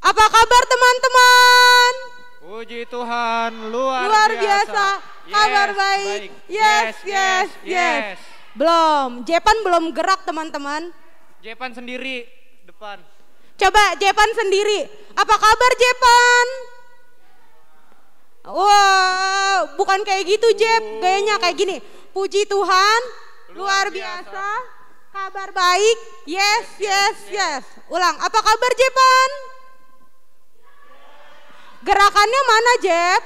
Apa kabar teman-teman? Puji Tuhan, Luar biasa. Kabar baik. Yes. Belum, Jepan belum gerak teman-teman. Jepan sendiri depan. Coba Jepan sendiri. Apa kabar Jepan? Wow, bukan kayak gitu Jep, gayanya kayak gini. Puji Tuhan, luar biasa. Kabar baik. Yes. Ulang, apa kabar Jepan? Gerakannya mana Jep?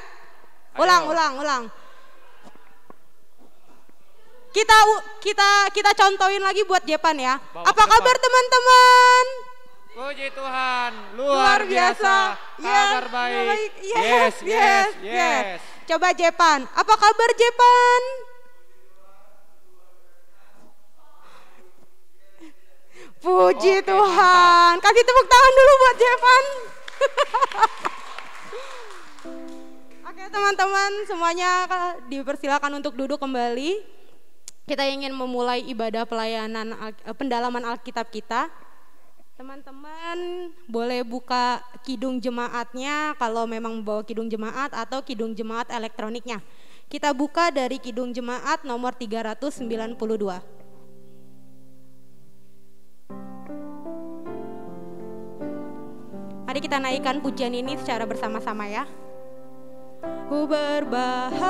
Ulang. Kita contohin lagi buat Jepan ya. Apa kabar teman-teman? Puji Tuhan, luar biasa. Kabar baik. Yes. Coba Jepan, apa kabar Jepan? Puji Tuhan. Mantap. Kasih tepuk tangan dulu buat Jepan. Oke teman-teman, semuanya dipersilakan untuk duduk kembali. Kita ingin memulai ibadah pelayanan pendalaman Alkitab kita. Teman-teman boleh buka kidung jemaatnya kalau memang membawa kidung jemaat atau kidung jemaat elektroniknya. Kita buka dari kidung jemaat nomor 392. Mari kita naikkan pujian ini secara bersama-sama ya. Ku berbahagia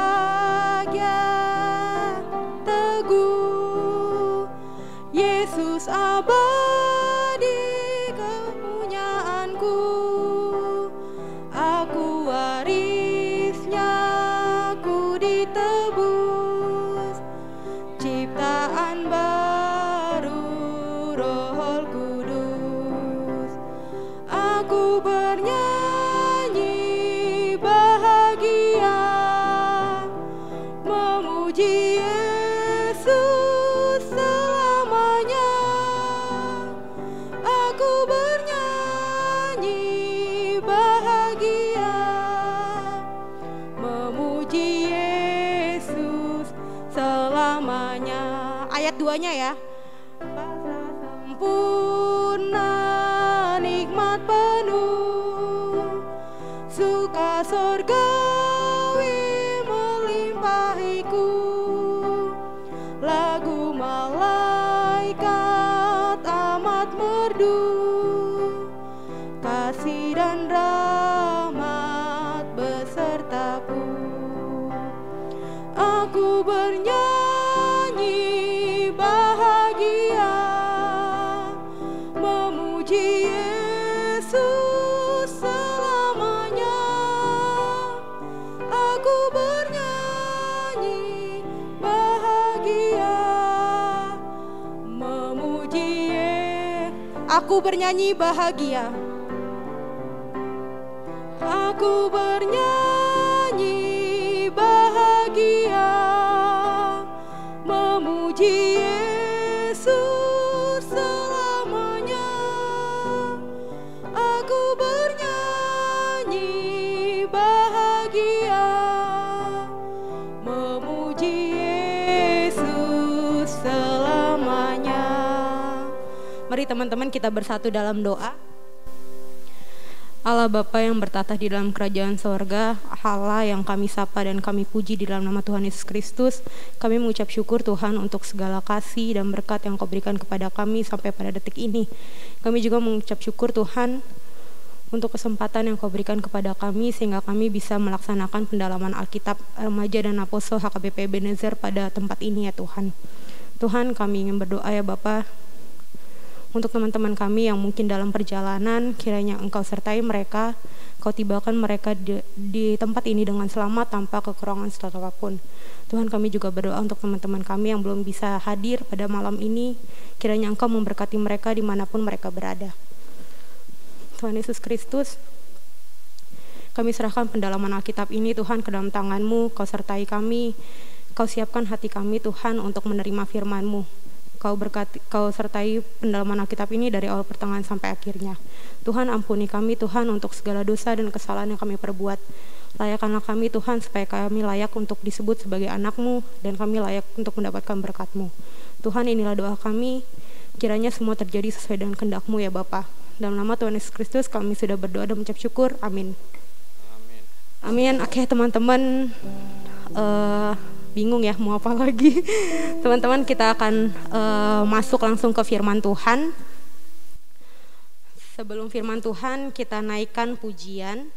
teguh, Yesus abadi kepunyaanku, aku warisnya, ku ditebus, ciptaan baru Roh Kudus, aku bernyanyi bahagia, memuji Yesus selamanya. Aku bernyanyi bahagia, memuji Yesus selamanya. Ayat 2-nya ya. Rasa sempurna, nikmat penuh, suka sorgawi melimpahiku, lagu malaikat amat merdu, kasih dan rahmat besertaku. Aku bernyanyi bahagia, memuji Yesus selamanya. Aku bernyanyi bahagia, memuji Aku bernyanyi bahagia. Aku bernyanyi bahagia, memuji Yesus selamanya. Aku bernyanyi bahagia, memuji Yesus selamanya. Mari teman-teman kita bersatu dalam doa. Allah Bapa yang bertata di dalam kerajaan sorga, Allah yang kami sapa dan kami puji di dalam nama Tuhan Yesus Kristus, kami mengucap syukur Tuhan untuk segala kasih dan berkat yang Kau berikan kepada kami sampai pada detik ini. Kami juga mengucap syukur Tuhan untuk kesempatan yang Kau berikan kepada kami sehingga kami bisa melaksanakan pendalaman Alkitab Remaja dan Apostol HKBP Ebenezer pada tempat ini ya Tuhan. Tuhan, kami ingin berdoa ya Bapa, untuk teman-teman kami yang mungkin dalam perjalanan, kiranya Engkau sertai mereka, Kau tibakan mereka di tempat ini dengan selamat tanpa kekurangan suatu apapun. Tuhan, kami juga berdoa untuk teman-teman kami yang belum bisa hadir pada malam ini, kiranya Engkau memberkati mereka dimanapun mereka berada. Tuhan Yesus Kristus, kami serahkan pendalaman Alkitab ini Tuhan ke dalam tangan-Mu, Kau sertai kami, Kau siapkan hati kami Tuhan untuk menerima firman-Mu. Kau sertai pendalaman Alkitab ini dari awal pertengahan sampai akhirnya. Tuhan, ampuni kami Tuhan untuk segala dosa dan kesalahan yang kami perbuat. Layakkanlah kami Tuhan supaya kami layak untuk disebut sebagai anak-Mu dan kami layak untuk mendapatkan berkat-Mu. Tuhan, inilah doa kami, kiranya semua terjadi sesuai dengan kehendak-Mu ya Bapa. Dalam nama Tuhan Yesus Kristus kami sudah berdoa dan mengucap syukur. Amin. Amin. Oke teman-teman, bingung ya mau apa lagi. Teman-teman, kita akan masuk langsung ke firman Tuhan. Sebelum firman Tuhan, kita naikkan pujian.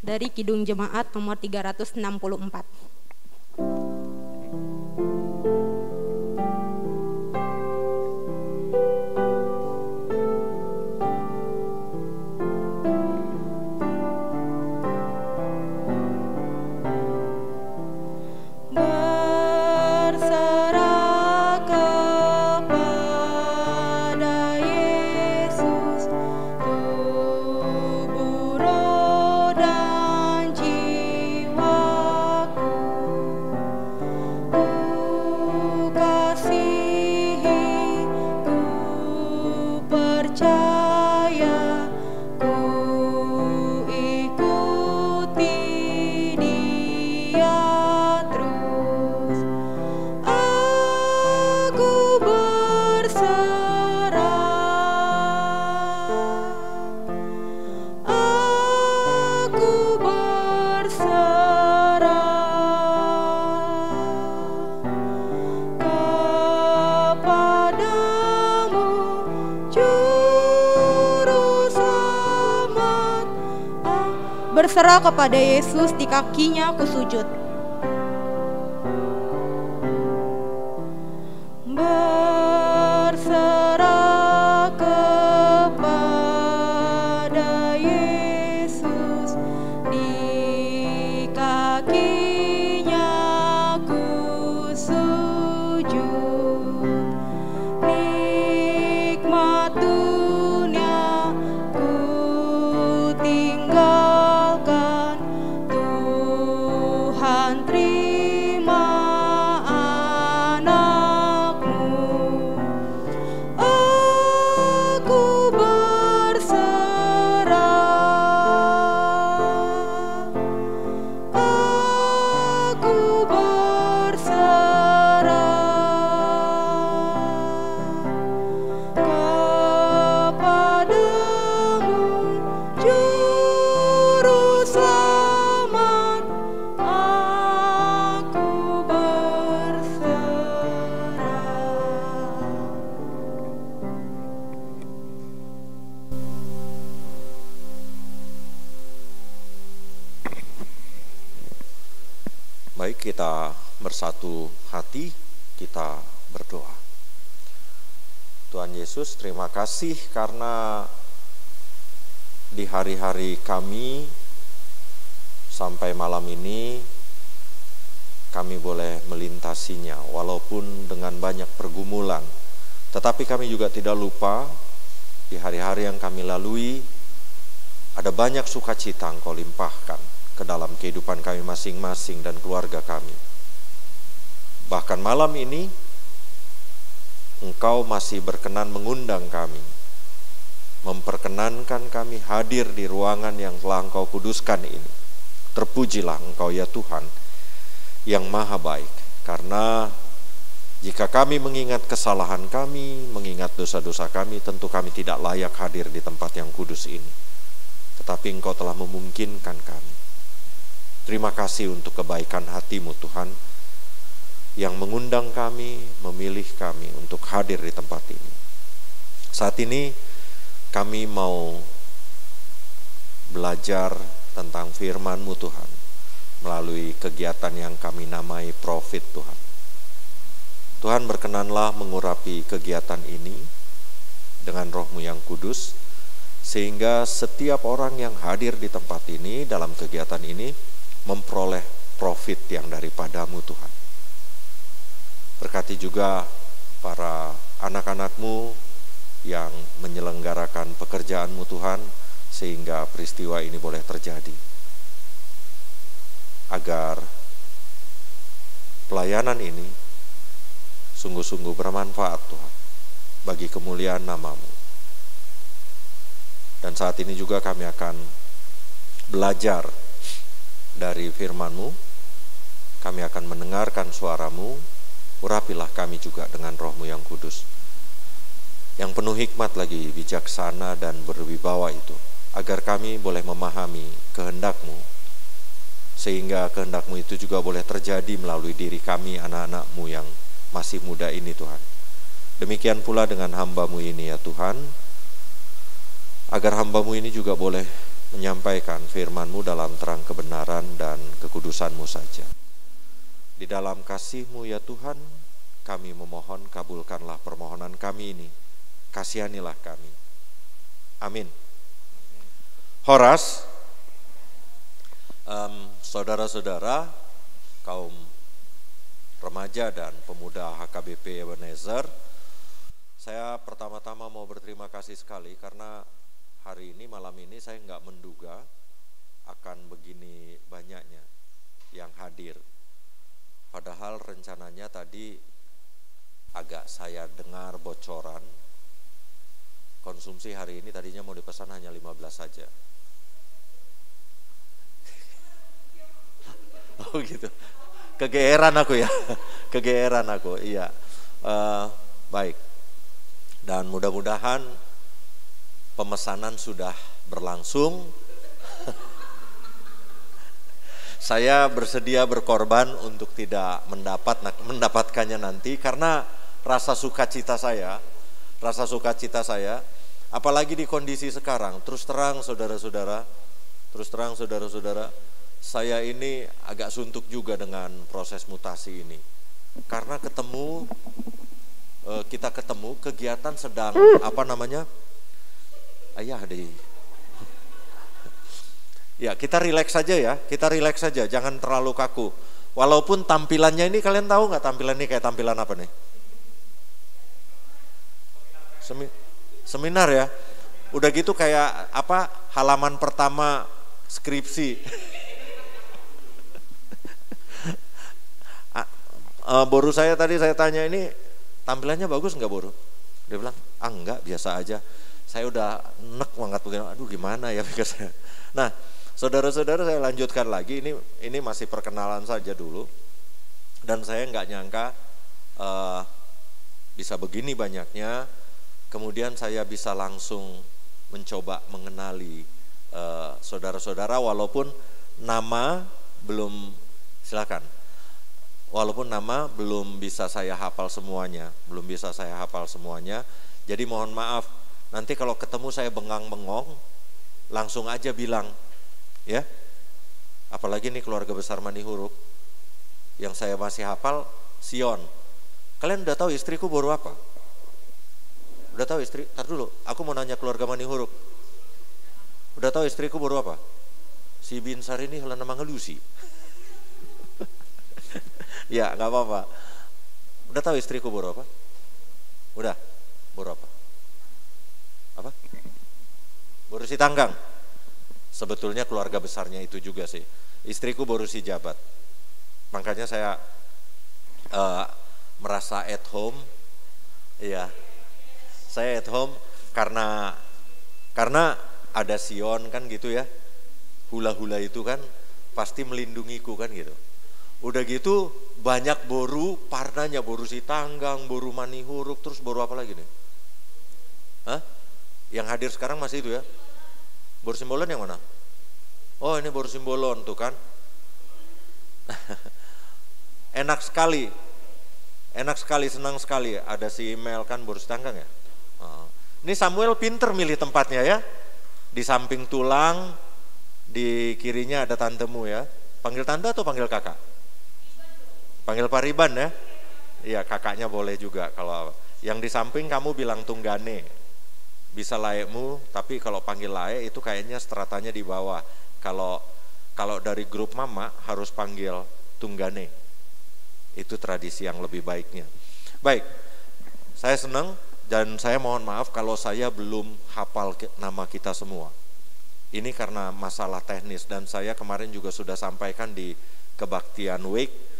Dari Kidung Jemaat nomor 364. Berserah kepada Yesus, di kakinya aku sujud. Berserah kepada Yesus, di kakinya aku sujud. Nikmat dunia ku tinggal, terima anakmu. Aku berserah, aku berserah kepadamu, Juru Selamat. Baik, kita bersatu hati, kita berdoa. Tuhan Yesus, terima kasih karena di hari-hari kami sampai malam ini kami boleh melintasinya walaupun dengan banyak pergumulan. Tetapi kami juga tidak lupa di hari-hari yang kami lalui ada banyak sukacita Engkau limpahkan ke dalam kehidupan kami masing-masing dan keluarga kami. Bahkan malam ini Engkau masih berkenan mengundang kami, memperkenankan kami hadir di ruangan yang telah Engkau kuduskan ini. Terpujilah Engkau ya Tuhan yang maha baik, karena jika kami mengingat kesalahan kami, mengingat dosa-dosa kami, tentu kami tidak layak hadir di tempat yang kudus ini. Tetapi Engkau telah memungkinkan kami. Terima kasih untuk kebaikan hati-Mu Tuhan, yang mengundang kami, memilih kami untuk hadir di tempat ini. Saat ini kami mau belajar tentang firman-Mu Tuhan, melalui kegiatan yang kami namai Profit Tuhan. Tuhan berkenanlah mengurapi kegiatan ini dengan Roh-Mu yang kudus, sehingga setiap orang yang hadir di tempat ini, dalam kegiatan ini, memperoleh profit yang daripada-Mu Tuhan. Berkati juga para anak-anak-Mu yang menyelenggarakan pekerjaan-Mu Tuhan, sehingga peristiwa ini boleh terjadi. Agar pelayanan ini sungguh-sungguh bermanfaat Tuhan, bagi kemuliaan nama-Mu. Dan saat ini juga kami akan belajar dari firman-Mu, kami akan mendengarkan suara-Mu, urapilah kami juga dengan roh-Mu yang kudus, yang penuh hikmat lagi, bijaksana dan berwibawa itu, agar kami boleh memahami kehendak-Mu, sehingga kehendak-Mu itu juga boleh terjadi melalui diri kami, anak-anak-Mu yang masih muda ini Tuhan. Demikian pula dengan hamba-Mu ini ya Tuhan, agar hamba-Mu ini juga boleh menyampaikan firman-Mu dalam terang kebenaran dan kekudusan-Mu saja. Di dalam kasih-Mu ya Tuhan, kami memohon, kabulkanlah permohonan kami ini. Kasihanilah kami. Amin. Horas, saudara-saudara, kaum remaja dan pemuda HKBP Ebenezer, saya pertama-tama mau berterima kasih sekali karena hari ini, malam ini saya nggak menduga akan begini banyaknya yang hadir. Padahal rencananya tadi agak saya dengar bocoran, konsumsi hari ini tadinya mau dipesan hanya 15 saja. Oh gitu, kegeeran aku ya, kegeeran aku, iya. Baik, dan mudah-mudahan pemesanan sudah berlangsung. Saya bersedia berkorban untuk tidak mendapatkannya nanti, karena rasa sukacita saya, apalagi di kondisi sekarang, terus terang saudara-saudara, saya ini agak suntuk juga dengan proses mutasi ini, karena kita ketemu kegiatan sedang ya kita rileks saja ya, jangan terlalu kaku. Walaupun tampilannya ini, kalian tahu nggak tampilan ini kayak tampilan apa nih? Seminar ya. Udah gitu kayak apa? Halaman pertama skripsi. Boru saya tadi saya tanya, ini tampilannya bagus nggak Boru? Dia bilang, enggak, biasa aja. Saya udah nek banget begini, aduh gimana ya pikir saya. Nah, saudara-saudara, saya lanjutkan lagi, ini masih perkenalan saja dulu. Dan saya nggak nyangka bisa begini banyaknya. Kemudian saya bisa langsung mencoba mengenali saudara-saudara, walaupun nama belum, silakan. Walaupun nama belum bisa saya hafal semuanya, Jadi mohon maaf, nanti kalau ketemu saya bengang-bengong, langsung aja bilang, ya. Apalagi nih keluarga besar Manihuruk, yang saya masih hafal, Sion. Kalian udah tahu istriku baru apa? Udah tahu istri? Tar dulu, aku mau nanya keluarga Manihuruk. Udah tahu istriku baru apa? Si Binsar ini nama ngelusi. Ya, nggak apa-apa. Udah tahu istriku baru apa? Udah, baru apa? Apa? Baru si Tanggang. Sebetulnya keluarga besarnya itu juga sih. Istriku baru si Jabat. Makanya saya merasa at home. Iya, saya at home karena ada Sion kan gitu ya. Hula-hula itu kan pasti melindungiku kan gitu. Udah gitu banyak boru, parnanya boru si Tanggang, boru Manihuruk, terus boru apa lagi nih? Hah? Yang hadir sekarang masih itu ya? Boru Simbolon yang mana? Oh, ini boru Simbolon tuh kan. Enak sekali, senang sekali. Ada si Mel kan boru si Tanggang ya. Ini Samuel pinter milih tempatnya ya. Di samping tulang, di kirinya ada tantemu ya. Panggil tante atau panggil kakak? Panggil Pariban ya. Iya, kakaknya boleh juga. Kalau yang di samping kamu bilang Tunggane, bisa layakmu, tapi kalau panggil layak itu kayaknya stratanya di bawah. Kalau dari grup mama harus panggil Tunggane. Itu tradisi yang lebih baiknya. Baik, saya senang dan saya mohon maaf kalau saya belum hafal nama kita semua. Ini karena masalah teknis, dan saya kemarin juga sudah sampaikan di Kebaktian Week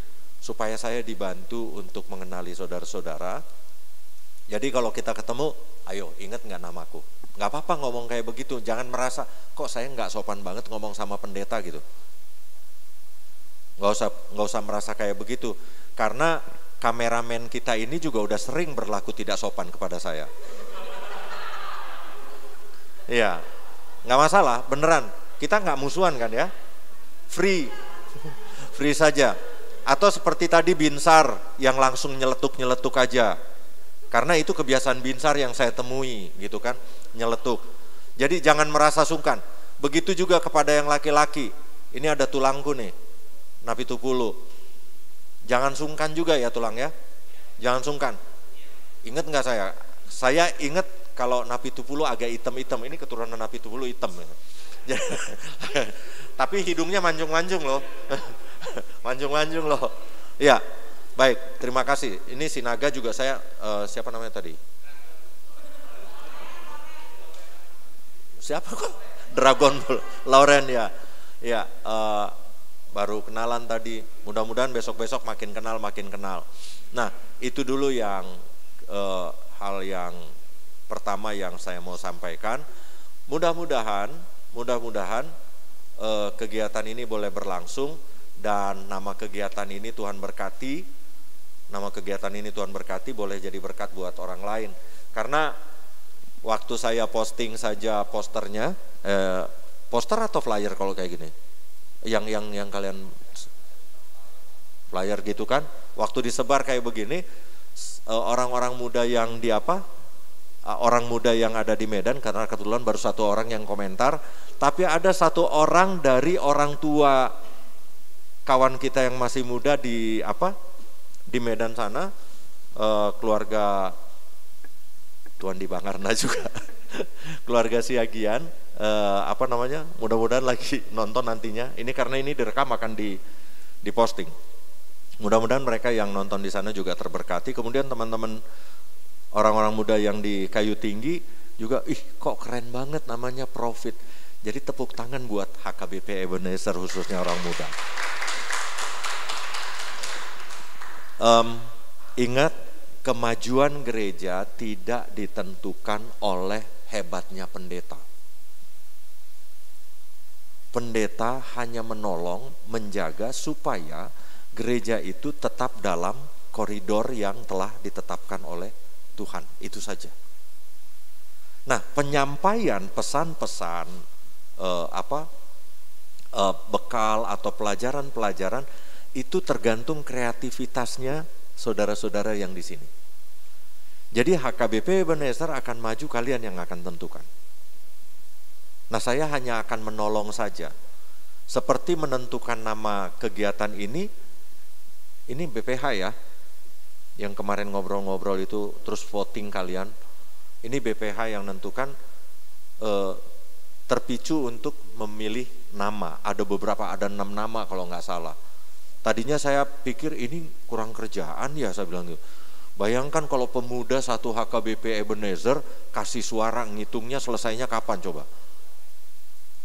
supaya saya dibantu untuk mengenali saudara-saudara. Jadi kalau kita ketemu, ayo ingat nggak namaku? Nggak apa-apa ngomong kayak begitu, jangan merasa kok saya nggak sopan banget ngomong sama pendeta gitu. Nggak usah merasa kayak begitu, karena kameramen kita ini juga udah sering berlaku tidak sopan kepada saya. Iya, nggak masalah, beneran. Kita nggak musuhan kan ya? Free saja. Atau seperti tadi Binsar yang langsung nyeletuk aja. Karena itu kebiasaan Binsar yang saya temui gitu kan, nyeletuk. Jadi jangan merasa sungkan. Begitu juga kepada yang laki-laki. Ini ada tulangku nih, Napi Tupulu. Jangan sungkan juga ya tulang ya. Jangan sungkan. Ingat nggak saya? Saya ingat kalau Napi Tupulu agak hitam-hitam. Ini keturunan Napi Tupulu hitam. Tapi hidungnya manjung-manjung loh. Manjung-manjung loh. Ya, baik, terima kasih. Ini Sinaga juga saya, siapa namanya tadi? Siapa kok? Dragon Ball, Lauren ya. Ya, baru kenalan tadi. Mudah-mudahan besok-besok makin kenal. Nah, itu dulu yang hal yang pertama yang saya mau sampaikan. Mudah-mudahan kegiatan ini boleh berlangsung dan nama kegiatan ini Tuhan berkati. Nama kegiatan ini Tuhan berkati, boleh jadi berkat buat orang lain. Karena waktu saya posting saja posternya, poster atau flyer kalau kayak gini? Yang kalian flyer gitu kan? Waktu disebar kayak begini, orang-orang muda yang di orang muda yang ada di Medan, karena kebetulan baru satu orang yang komentar, tapi ada satu orang dari orang tua kawan kita yang masih muda di Medan sana, keluarga Tuan di Bangarna juga, keluarga Siagian, mudah-mudahan lagi nonton nantinya. Ini karena ini direkam akan diposting. Mudah-mudahan mereka yang nonton di sana juga terberkati. Kemudian teman-teman orang-orang muda yang di Kayu Tinggi juga, kok keren banget namanya Profit. Jadi tepuk tangan buat HKBP Ebenezer khususnya orang muda. Ingat, kemajuan gereja tidak ditentukan oleh hebatnya pendeta. Pendeta hanya menolong, menjaga supaya gereja itu tetap dalam koridor yang telah ditetapkan oleh Tuhan, itu saja. Nah, penyampaian pesan-pesan bekal atau pelajaran-pelajaran itu tergantung kreativitasnya saudara-saudara yang di sini. Jadi HKBP Ebenezer akan maju, kalian yang akan tentukan. Nah, saya hanya akan menolong saja. Seperti menentukan nama kegiatan ini BPH ya. Yang kemarin ngobrol-ngobrol itu terus voting kalian. Ini BPH yang menentukan, terpicu untuk memilih nama. Ada 6 nama kalau nggak salah. Tadinya saya pikir ini kurang kerjaan ya, saya bilang gitu. Bayangkan kalau pemuda satu HKBP Ebenezer kasih suara, ngitungnya selesainya kapan coba.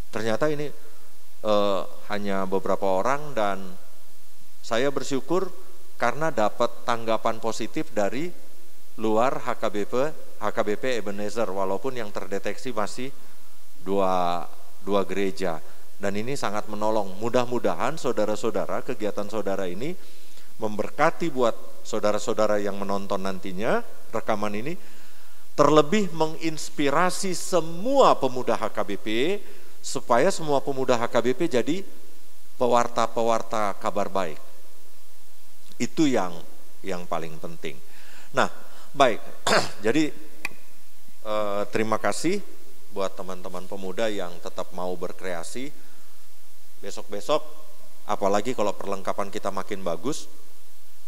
Ternyata ini hanya beberapa orang, dan saya bersyukur karena dapat tanggapan positif dari luar HKBP Ebenezer, walaupun yang terdeteksi masih dua gereja. Dan ini sangat menolong. Mudah-mudahan saudara-saudara, kegiatan saudara ini memberkati buat saudara-saudara yang menonton nantinya rekaman ini, terlebih menginspirasi semua pemuda HKBP, supaya semua pemuda HKBP jadi pewarta-pewarta kabar baik. Itu yang paling penting. Nah, baik. Jadi terima kasih buat teman-teman pemuda yang tetap mau berkreasi. Besok-besok, apalagi kalau perlengkapan kita makin bagus,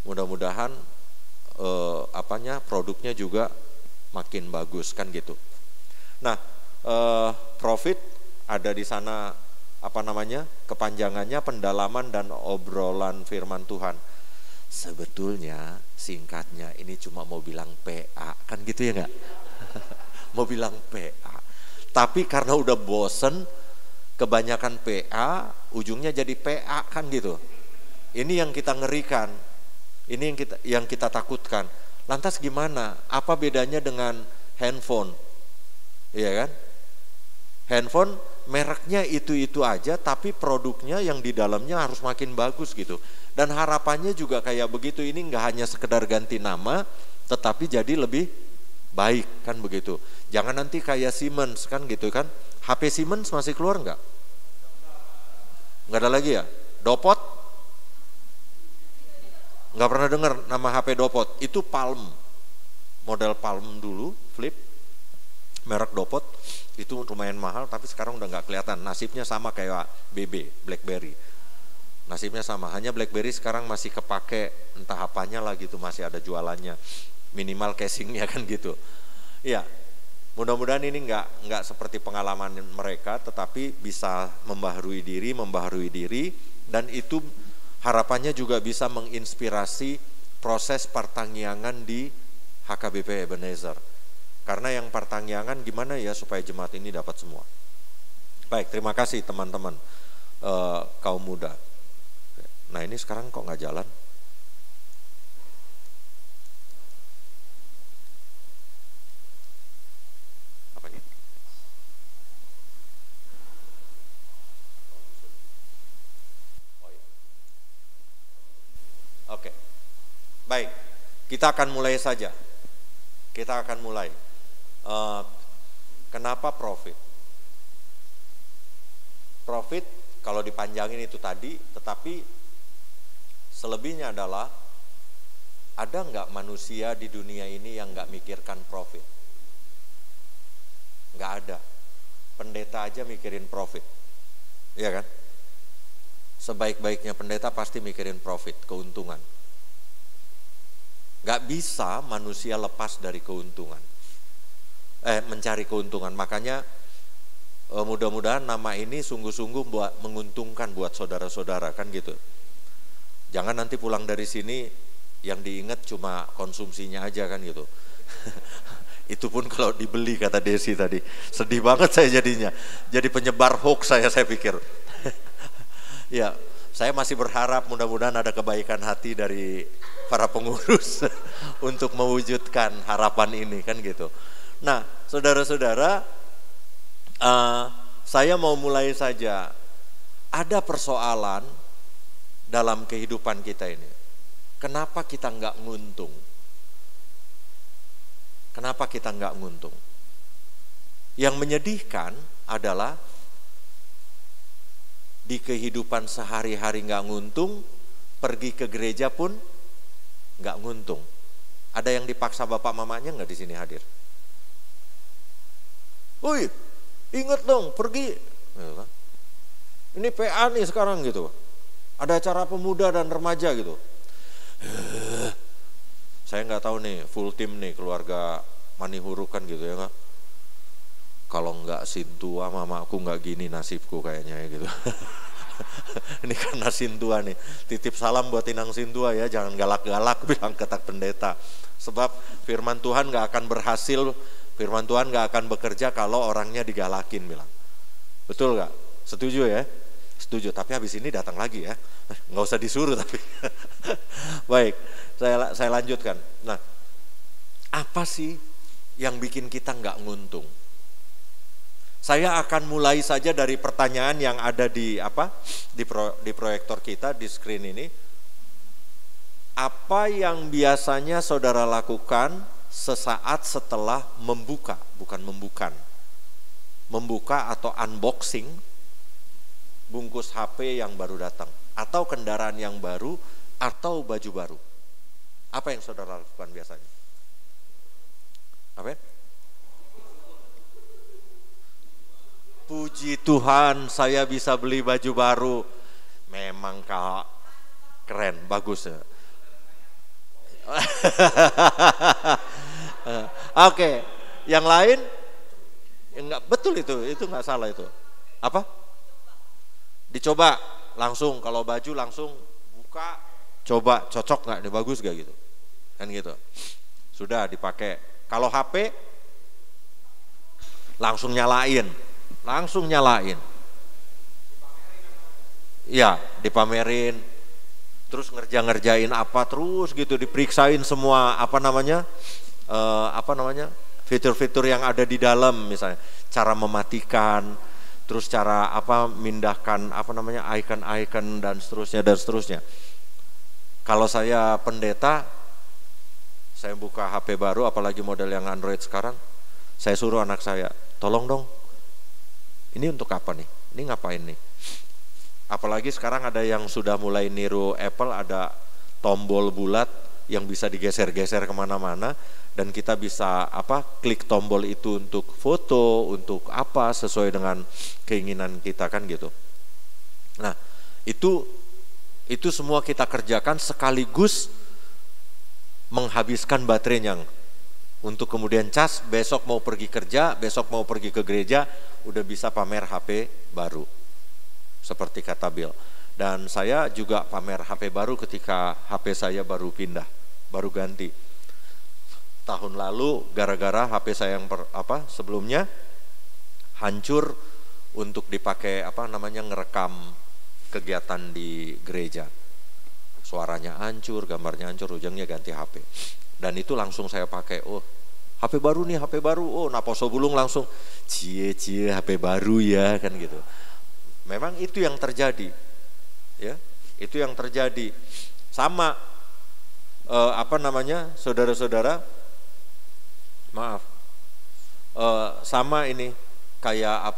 mudah-mudahan produknya juga makin bagus kan gitu. Nah, Profit ada di sana kepanjangannya pendalaman dan obrolan firman Tuhan. Sebetulnya singkatnya ini cuma mau bilang PA, kan gitu ya enggak? Mau bilang PA. Tapi karena udah bosen kebanyakan PA, ujungnya jadi PA kan gitu. Ini yang kita ngerikan. Ini yang kita takutkan. Lantas gimana? Apa bedanya dengan handphone? Iya kan? Handphone mereknya itu aja, tapi produknya yang di dalamnya harus makin bagus gitu. Dan harapannya juga kayak begitu, ini nggak hanya sekedar ganti nama, tetapi jadi lebih baik kan begitu. Jangan nanti kayak Siemens kan gitu kan. HP Siemens masih keluar nggak? Nggak ada lagi ya? Dopot? Nggak pernah dengar nama HP Dopot. Itu Palm, model Palm dulu, flip, merek Dopot. Itu lumayan mahal, tapi sekarang udah nggak kelihatan. Nasibnya sama kayak BB, BlackBerry. Nasibnya sama, hanya BlackBerry sekarang masih kepake, entah apanya lah gitu, masih ada jualannya. Minimal casingnya kan gitu. Iya, mudah-mudahan ini nggak seperti pengalaman mereka, tetapi bisa membaharui diri, dan itu harapannya juga bisa menginspirasi proses pertanggiangan di HKBP Ebenezer. Karena yang pertanggiangan gimana ya supaya jemaat ini dapat semua. Baik, terima kasih teman-teman kaum muda. Nah ini sekarang kok nggak jalan? Apanya? Oh iya. Oke, baik, kita akan mulai saja. Kita akan mulai. Kenapa profit? Profit kalau dipanjangin itu tadi, tetapi selebihnya adalah ada nggak manusia di dunia ini yang nggak mikirkan profit? Nggak ada. Pendeta aja mikirin profit, iya kan? Sebaik-baiknya pendeta pasti mikirin profit, keuntungan. Nggak bisa manusia lepas dari keuntungan. Mencari keuntungan. Makanya mudah-mudahan nama ini sungguh-sungguh buat menguntungkan buat saudara-saudara kan gitu. Jangan nanti pulang dari sini yang diingat cuma konsumsinya aja kan gitu. Itu pun kalau dibeli kata Desi tadi. Sedih banget saya jadinya. Jadi penyebar hoax saya pikir. Ya, saya masih berharap mudah-mudahan ada kebaikan hati dari para pengurus untuk mewujudkan harapan ini kan gitu. Nah, saudara-saudara, saya mau mulai saja. Ada persoalan dalam kehidupan kita ini. Kenapa kita nggak nguntung? Kenapa kita nggak nguntung? Yang menyedihkan adalah di kehidupan sehari-hari nggak nguntung, pergi ke gereja pun nggak nguntung. Ada yang dipaksa bapak mamanya nggak di sini hadir? Woi, ingat dong pergi. Ini PA nih sekarang gitu. Ada acara pemuda dan remaja gitu. Saya nggak tahu nih full tim nih keluarga Manihuruk kan gitu ya nggak? Kalau nggak Sintua mamaku nggak gini nasibku kayaknya ya gitu. Ini karena Sintua nih. Titip salam buat Inang Sintua ya, jangan galak-galak bilang ketak pendeta. Sebab firman Tuhan nggak akan berhasil, firman Tuhan nggak akan bekerja kalau orangnya digalakin bilang. Betul nggak? Setuju ya? Setuju. Tapi habis ini datang lagi ya. Nggak usah disuruh tapi. Baik, saya lanjutkan. Nah, apa sih yang bikin kita nggak nguntung? Saya akan mulai saja dari pertanyaan yang ada di di proyektor kita di screen ini. Apa yang biasanya saudara lakukan sesaat setelah membuka atau unboxing bungkus HP yang baru datang, atau kendaraan yang baru, atau baju baru? Apa yang saudara lakukan biasanya? Apa? Puji Tuhan saya bisa beli baju baru. Memang Kak, keren, bagus ya. Oke, yang lain? Enggak, betul itu enggak salah itu. Apa? Dicoba langsung, kalau baju langsung buka, coba cocok nggak, ini bagus gak gitu, kan gitu. Sudah dipakai. Kalau HP langsung nyalain. Ya, dipamerin. Terus ngerjain apa terus gitu, diperiksain semua fitur-fitur yang ada di dalam, misalnya cara mematikan, terus cara mindahkan icon-icon dan seterusnya. Kalau saya pendeta, saya buka HP baru, apalagi model yang Android sekarang, saya suruh anak saya, tolong dong, ini untuk apa nih? Ini ngapain nih? Apalagi sekarang ada yang sudah mulai niru Apple, ada tombol bulat yang bisa digeser-geser kemana-mana, dan kita bisa klik tombol itu untuk foto, untuk apa sesuai dengan keinginan kita kan gitu. Nah, itu semua kita kerjakan sekaligus menghabiskan baterainya untuk kemudian cas, besok mau pergi kerja, besok mau pergi ke gereja, udah bisa pamer HP baru. Seperti kata Bill. Dan saya juga pamer HP baru ketika HP saya baru pindah, baru ganti. Tahun lalu gara-gara HP saya yang sebelumnya hancur untuk dipakai ngerekam kegiatan di gereja. Suaranya hancur, gambarnya hancur, ujungnya ganti HP. Dan itu langsung saya pakai. Oh, HP baru nih, HP baru. Oh, Naposo Bulung langsung cie HP baru ya kan gitu. Memang itu yang terjadi. Ya, itu yang terjadi. Sama saudara-saudara, maaf, sama ini kayak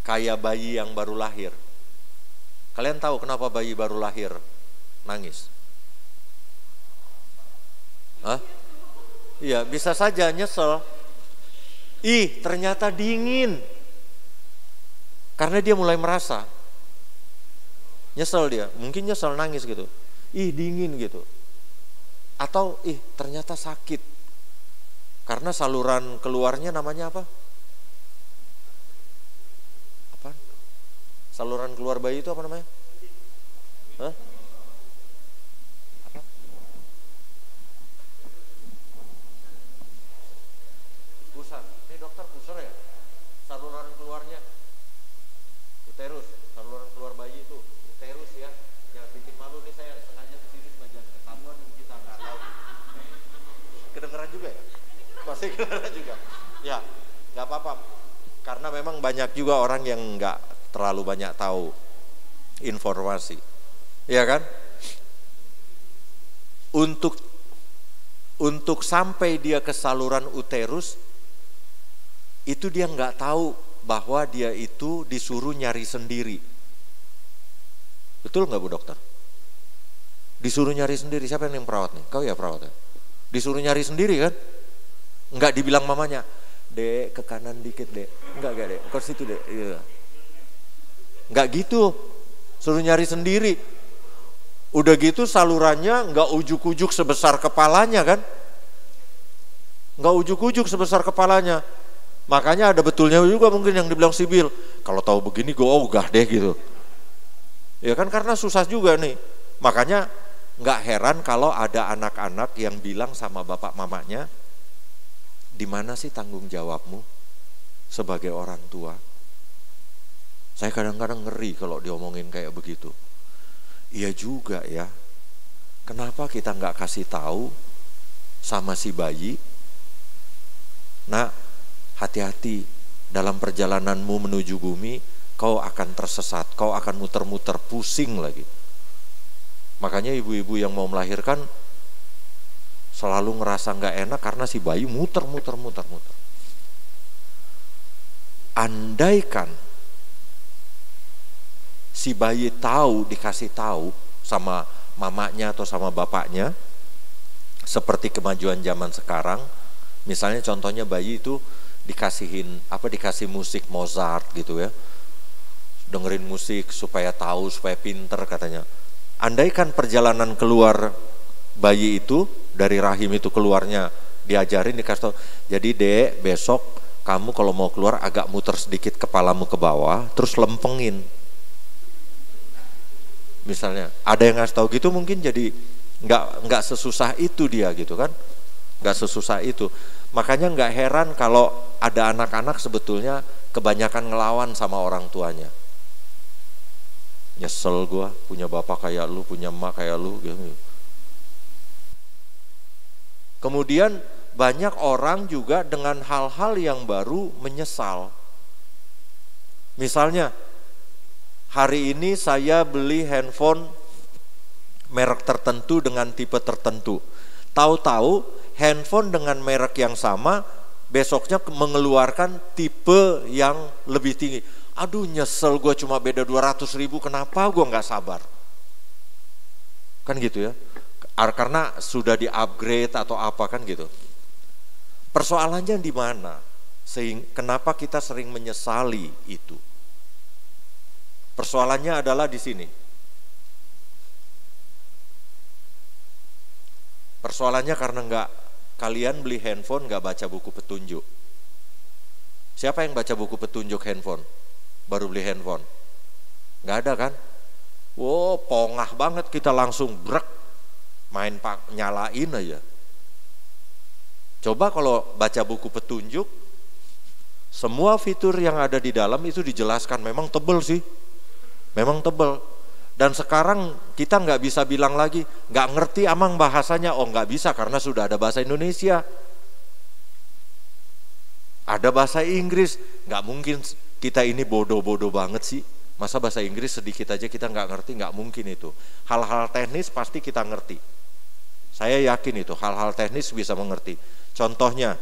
kayak bayi yang baru lahir. Kalian tahu kenapa bayi baru lahir nangis? Hah? Iya, bisa saja nyesel. Ih, ternyata dingin. Karena dia mulai merasa. Nyesel dia, mungkin nyesel nangis gitu. Ih, dingin gitu. Atau ternyata sakit. Karena saluran keluarnya namanya apa? Apa? Saluran keluar bayi itu apa namanya? Hah? Apa? Pusar. Ini dokter pusar ya? Saluran keluarnya uterus, saluran keluar bayi itu uterus ya. Jangan bikin malu nih, saya sengaja kesini sebagian ketahuan kita nggak tahu. Kedengeran juga ya? Pasti kedengeran juga. Ya, nggak apa-apa. Karena memang banyak juga orang yang nggak terlalu banyak tahu informasi, ya kan? Untuk sampai dia ke saluran uterus, itu dia nggak tahu bahwa dia itu disuruh nyari sendiri. Betul nggak Bu Dokter? Disuruh nyari sendiri. Siapa yang perawat nih? Kau ya perawatnya. Disuruh nyari sendiri kan? Nggak dibilang mamanya, Dek ke kanan dikit Dek. Enggak Dek, ke situ Dek. Iya. Nggak gitu, suruh nyari sendiri. Udah gitu salurannya nggak ujuk-ujuk sebesar kepalanya kan? Nggak ujuk-ujuk sebesar kepalanya. Makanya ada betulnya juga mungkin yang dibilang Sibil, kalau tahu begini gue ogah deh gitu. Ya kan, karena susah juga nih. Makanya nggak heran kalau ada anak-anak yang bilang sama bapak mamanya, di mana sih tanggung jawabmu sebagai orang tua? Saya kadang-kadang ngeri kalau diomongin kayak begitu. Iya juga ya. Kenapa kita nggak kasih tahu sama si bayi, nak, hati-hati dalam perjalananmu menuju bumi, kau akan tersesat, kau akan muter-muter, pusing lagi. Makanya ibu-ibu yang mau melahirkan selalu ngerasa nggak enak karena si bayi muter-muter. Andaikan si bayi dikasih tahu sama mamanya atau sama bapaknya, seperti kemajuan zaman sekarang, misalnya contohnya bayi itu dikasih musik Mozart gitu ya, dengerin musik supaya tahu, supaya pinter katanya. Andaikan perjalanan keluar bayi itu dari rahim itu keluarnya diajarin, dikasih tahu, jadi Dek, besok kamu kalau mau keluar agak muter sedikit kepalamu ke bawah, terus lempengin. Misalnya ada yang ngasih tahu gitu, mungkin jadi nggak sesusah itu dia gitu kan, nggak sesusah itu. Makanya nggak heran kalau ada anak-anak sebetulnya kebanyakan ngelawan sama orang tuanya. Nyesel gua punya bapak kayak lu, punya emak kayak lu gitu. Kemudian banyak orang juga dengan hal-hal yang baru menyesal. Misalnya, hari ini saya beli handphone merek tertentu dengan tipe tertentu. Tahu-tahu handphone dengan merek yang sama, besoknya mengeluarkan tipe yang lebih tinggi. Aduh, nyesel gue, cuma beda 200.000, kenapa gue nggak sabar? Kan gitu ya. Karena sudah di-upgrade atau apa, kan gitu. Persoalannya di mana? Kenapa kita sering menyesali itu? Persoalannya adalah di sini. Persoalannya karena kalian beli handphone nggak baca buku petunjuk. Siapa yang baca buku petunjuk handphone? Baru beli handphone? Nggak ada kan? Wow, pongah banget kita langsung brek, main nyalain aja. Coba kalau baca buku petunjuk, semua fitur yang ada di dalam itu dijelaskan. Memang tebel sih, memang tebel. Dan sekarang kita nggak bisa bilang lagi, nggak ngerti amang bahasanya. Oh, nggak bisa karena sudah ada bahasa Indonesia. Ada bahasa Inggris, nggak mungkin kita ini bodoh-bodoh banget sih. Masa bahasa Inggris sedikit aja kita nggak ngerti, nggak mungkin itu. Hal-hal teknis pasti kita ngerti. Saya yakin itu, hal-hal teknis bisa mengerti. Contohnya,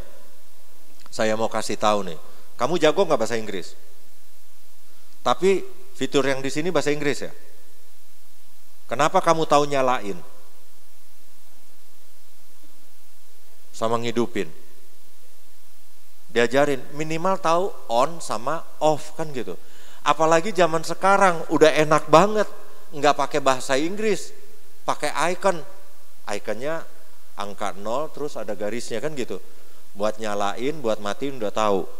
saya mau kasih tahu nih, kamu jago nggak bahasa Inggris? Tapi fitur yang di sini bahasa Inggris ya? Kenapa kamu tahu nyalain? Sama ngidupin. Diajarin, minimal tahu on sama off, kan gitu. Apalagi zaman sekarang udah enak banget, nggak pakai bahasa Inggris, pakai icon. Iconnya angka 0 terus ada garisnya, kan gitu. Buat nyalain, buat matiin udah tahu.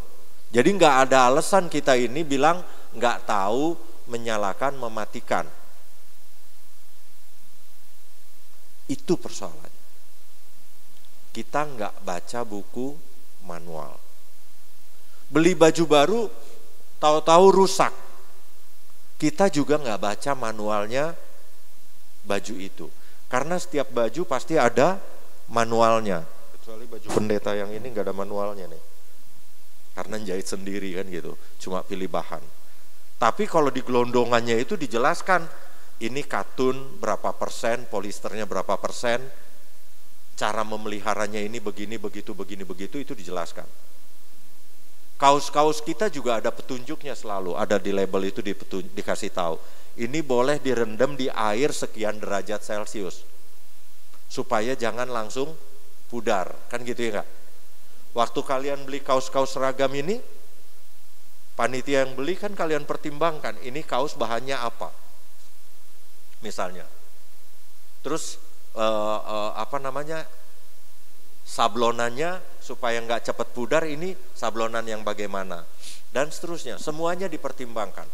Jadi nggak ada alasan kita ini bilang nggak tahu menyalakan, mematikan. Itu persoalannya. Kita nggak baca buku manual. Beli baju baru, tahu-tahu rusak. Kita juga nggak baca manualnya baju itu. Karena setiap baju pasti ada manualnya. Kecuali baju pendeta yang ini nggak ada manualnya nih. Karena jahit sendiri kan gitu, cuma pilih bahan. Tapi kalau di gelondongannya itu dijelaskan, ini katun berapa persen, polisternya berapa persen, cara memeliharanya ini begini, begitu, itu dijelaskan. Kaos-kaos kita juga ada petunjuknya selalu, ada di label itu dikasih tahu. Ini boleh direndam di air sekian derajat Celcius, supaya jangan langsung pudar, kan gitu ya Kak? Waktu kalian beli kaos-kaos seragam ini, panitia yang beli kan kalian pertimbangkan, ini kaos bahannya apa, misalnya. Terus sablonannya supaya nggak cepat pudar, ini sablonan yang bagaimana, dan seterusnya. Semuanya dipertimbangkan.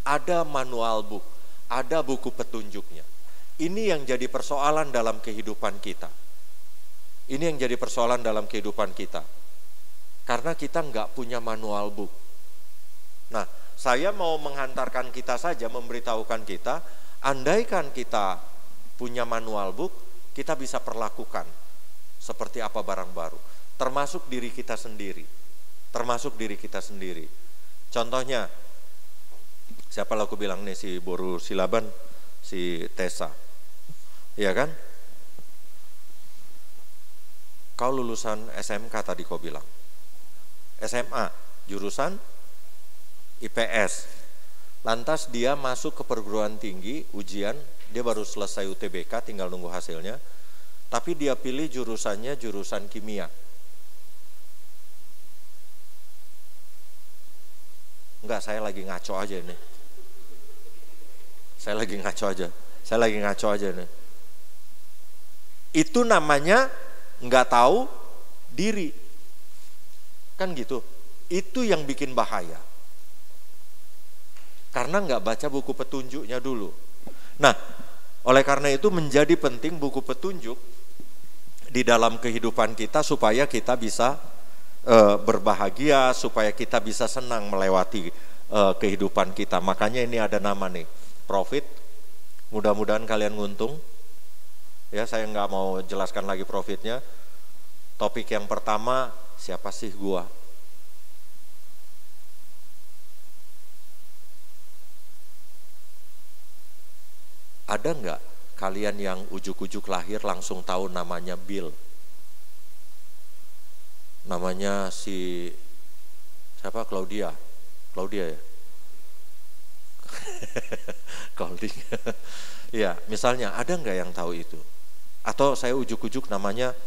Ada manual book, ada buku petunjuknya. Ini yang jadi persoalan dalam kehidupan kita. Ini yang jadi persoalan dalam kehidupan kita. Karena kita nggak punya manual book. Nah, saya mau menghantarkan kita saja, memberitahukan kita, andaikan kita punya manual book, kita bisa perlakukan seperti apa barang baru. Termasuk diri kita sendiri. Termasuk diri kita sendiri. Contohnya, siapa lah aku bilang nih, si Boru Silaban, si Tessa. Iya kan? Kau lulusan SMK tadi kau bilang. SMA, jurusan IPS. Lantas dia masuk ke perguruan tinggi, ujian, dia baru selesai UTBK, tinggal nunggu hasilnya. Tapi dia pilih jurusannya jurusan kimia. Enggak, saya lagi ngaco aja ini. Saya lagi ngaco aja nih. Itu namanya nggak tahu diri. Kan gitu. Itu yang bikin bahaya. Karena nggak baca buku petunjuknya dulu. Nah, oleh karena itu menjadi penting buku petunjuk di dalam kehidupan kita supaya kita bisa berbahagia, supaya kita bisa senang melewati kehidupan kita. Makanya ini ada nama nih, profit. Mudah-mudahan kalian nguntung. Ya, saya nggak mau jelaskan lagi profitnya. Topik yang pertama, siapa sih gua? Ada nggak kalian yang ujuk-ujuk lahir langsung tahu namanya Bill? Namanya si siapa? Claudia ya? Golding. Ya, misalnya ada nggak yang tahu itu? Atau saya ujuk-ujuk namanya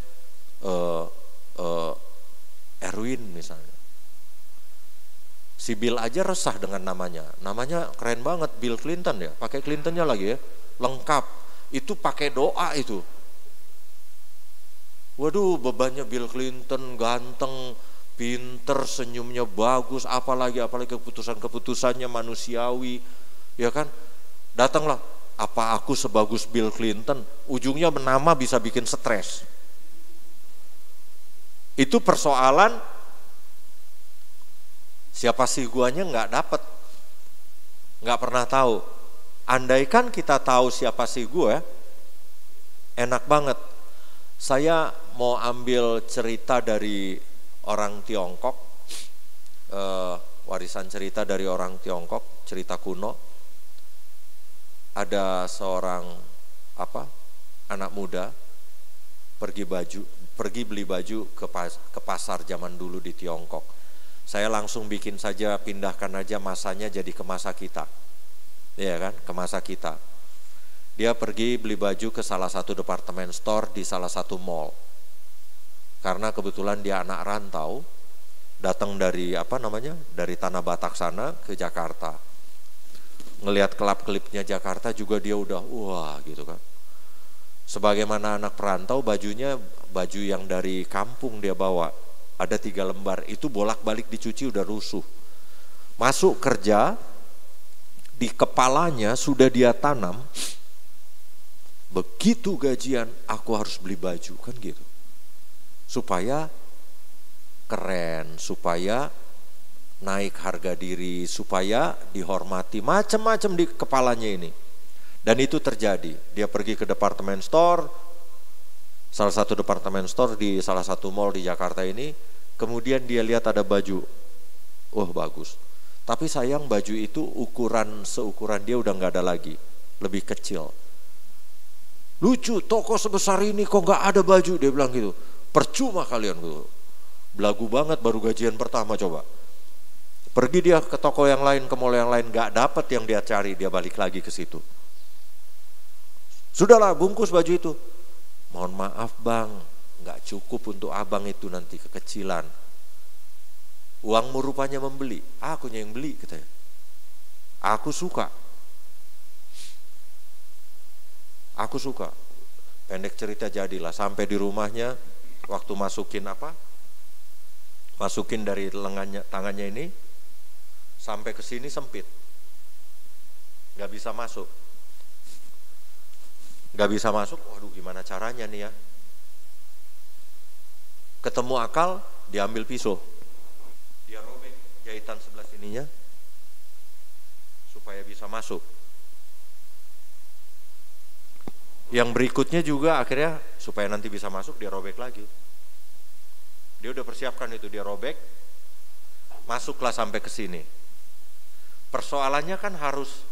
Erwin misalnya. Si Bill aja resah dengan namanya. Namanya keren banget, Bill Clinton ya. Pakai Clintonnya lagi ya, lengkap. Itu pakai doa itu. Waduh, bebannya Bill Clinton, ganteng, pinter, senyumnya bagus, apalagi keputusan-keputusannya manusiawi, ya kan? Datanglah, apa aku sebagus Bill Clinton? Ujungnya nama bisa bikin stres. Itu persoalan siapa sih guanya nggak dapet, nggak pernah tahu. Andaikan kita tahu siapa sih gue, enak banget. Saya mau ambil cerita dari orang Tiongkok, warisan cerita dari orang Tiongkok, cerita kuno. Ada seorang anak muda pergi beli baju ke pasar zaman dulu di Tiongkok. Saya langsung bikin saja, pindahkan aja masanya jadi ke masa kita, ya kan, ke masa kita. Dia pergi beli baju ke salah satu departemen store di salah satu mall. Karena kebetulan dia anak rantau, datang dari dari Tanah Batak sana ke Jakarta. Ngelihat kelap-kelipnya Jakarta juga dia udah wah gitu kan. Sebagaimana anak perantau, bajunya baju yang dari kampung dia bawa, ada 3 lembar, itu bolak-balik dicuci udah rusuh. Masuk kerja, di kepalanya sudah dia tanam, begitu gajian aku harus beli baju, kan gitu. Supaya keren, supaya naik harga diri, supaya dihormati, macam-macam di kepalanya ini. Dan itu terjadi. Dia pergi ke departemen store, salah satu departemen store di salah satu mall di Jakarta ini. Kemudian dia lihat ada baju, wah bagus. Tapi sayang baju itu seukuran dia udah nggak ada lagi, lebih kecil. Lucu, toko sebesar ini kok nggak ada baju, dia bilang gitu. Percuma kalian gitu. Belagu banget baru gajian pertama coba. Pergi dia ke toko yang lain, ke mall yang lain, nggak dapet yang dia cari, dia balik lagi ke situ. Sudahlah, bungkus baju itu. Mohon maaf bang, nggak cukup untuk abang itu, nanti kekecilan. Uangmu rupanya membeli. Akunya yang beli katanya. Aku suka. Pendek cerita jadilah, sampai di rumahnya waktu masukin dari tangannya ini sampai ke sini sempit. Nggak bisa masuk. Waduh gimana caranya nih ya. Ketemu akal, diambil pisau. Dia robek jahitan sebelah sininya supaya bisa masuk. Yang berikutnya juga akhirnya supaya nanti bisa masuk dia robek lagi. Dia udah persiapkan itu, dia robek, masuklah sampai ke sini. Persoalannya kan harus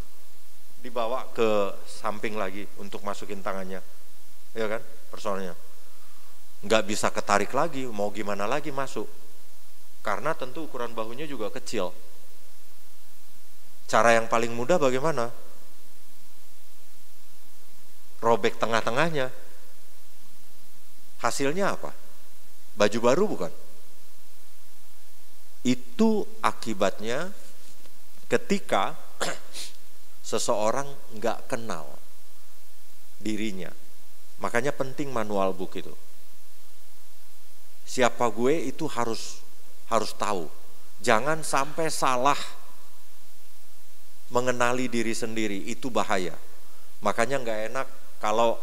dibawa ke samping lagi untuk masukin tangannya, ya kan? Persoalannya nggak bisa ketarik lagi, mau gimana lagi masuk? Karena tentu ukuran bahunya juga kecil. Cara yang paling mudah bagaimana? Robek tengah-tengahnya. Hasilnya apa? Baju baru bukan? Itu akibatnya ketika seseorang nggak kenal dirinya. Makanya penting manual book itu. Siapa gue itu harus tahu. Jangan sampai salah mengenali diri sendiri, itu bahaya. Makanya nggak enak kalau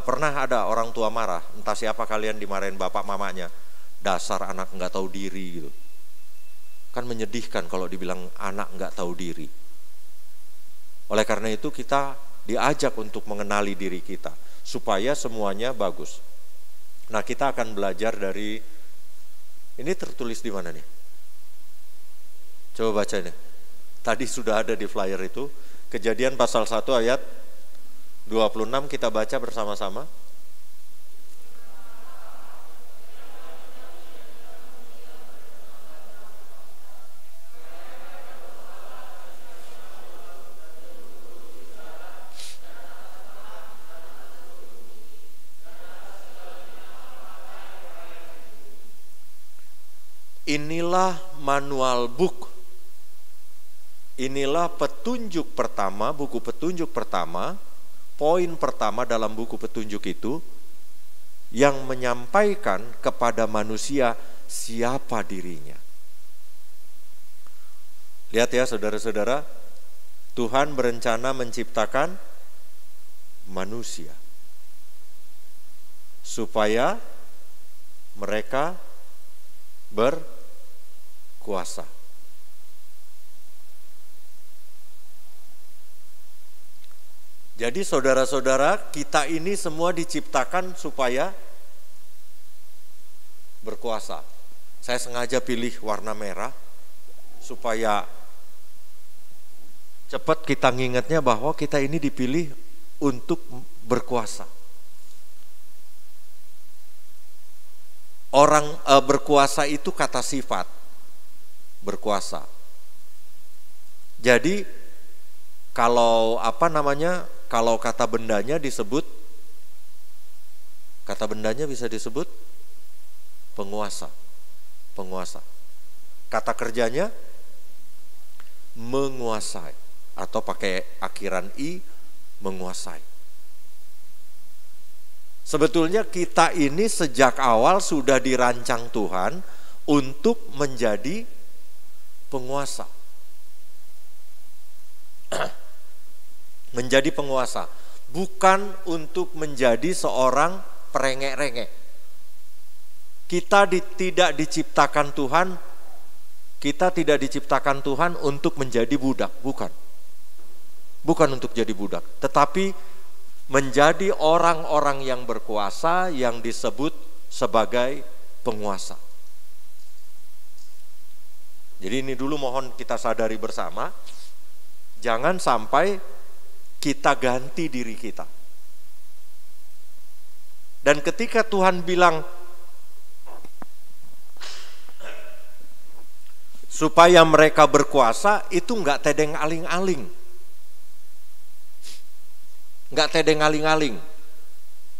pernah ada orang tua marah, entah siapa kalian dimarahin bapak mamanya, dasar anak nggak tahu diri gitu. Kan menyedihkan kalau dibilang anak nggak tahu diri. Oleh karena itu kita diajak untuk mengenali diri kita supaya semuanya bagus. Nah, kita akan belajar dari ini, tertulis di mana nih? Coba baca nih. Tadi sudah ada di flyer itu, Kejadian pasal 1 ayat 26 kita baca bersama-sama. Inilah manual book. Inilah petunjuk pertama, buku petunjuk pertama, poin pertama dalam buku petunjuk itu yang menyampaikan kepada manusia siapa dirinya. Lihat ya saudara-saudara, Tuhan berencana menciptakan manusia supaya mereka berkuasa. Jadi saudara-saudara, kita ini semua diciptakan supaya berkuasa. Saya sengaja pilih warna merah supaya cepat kita ngingetnya bahwa kita ini dipilih untuk berkuasa. Orang berkuasa itu kata sifat, berkuasa. Jadi kalau kalau kata bendanya disebut, kata bendanya bisa disebut penguasa. Penguasa. Kata kerjanya menguasai atau pakai akhiran i, menguasai. Sebetulnya kita ini sejak awal sudah dirancang Tuhan untuk menjadi penguasa. Menjadi penguasa, bukan untuk menjadi seorang perengek-rengek. Kita tidak diciptakan Tuhan, kita tidak diciptakan Tuhan untuk menjadi budak, bukan. Bukan untuk jadi budak, tetapi menjadi orang-orang yang berkuasa yang disebut sebagai penguasa. Jadi ini dulu mohon kita sadari bersama, jangan sampai kita ganti diri kita. Dan ketika Tuhan bilang supaya mereka berkuasa, itu enggak tedeng aling-aling. Enggak tedeng aling-aling.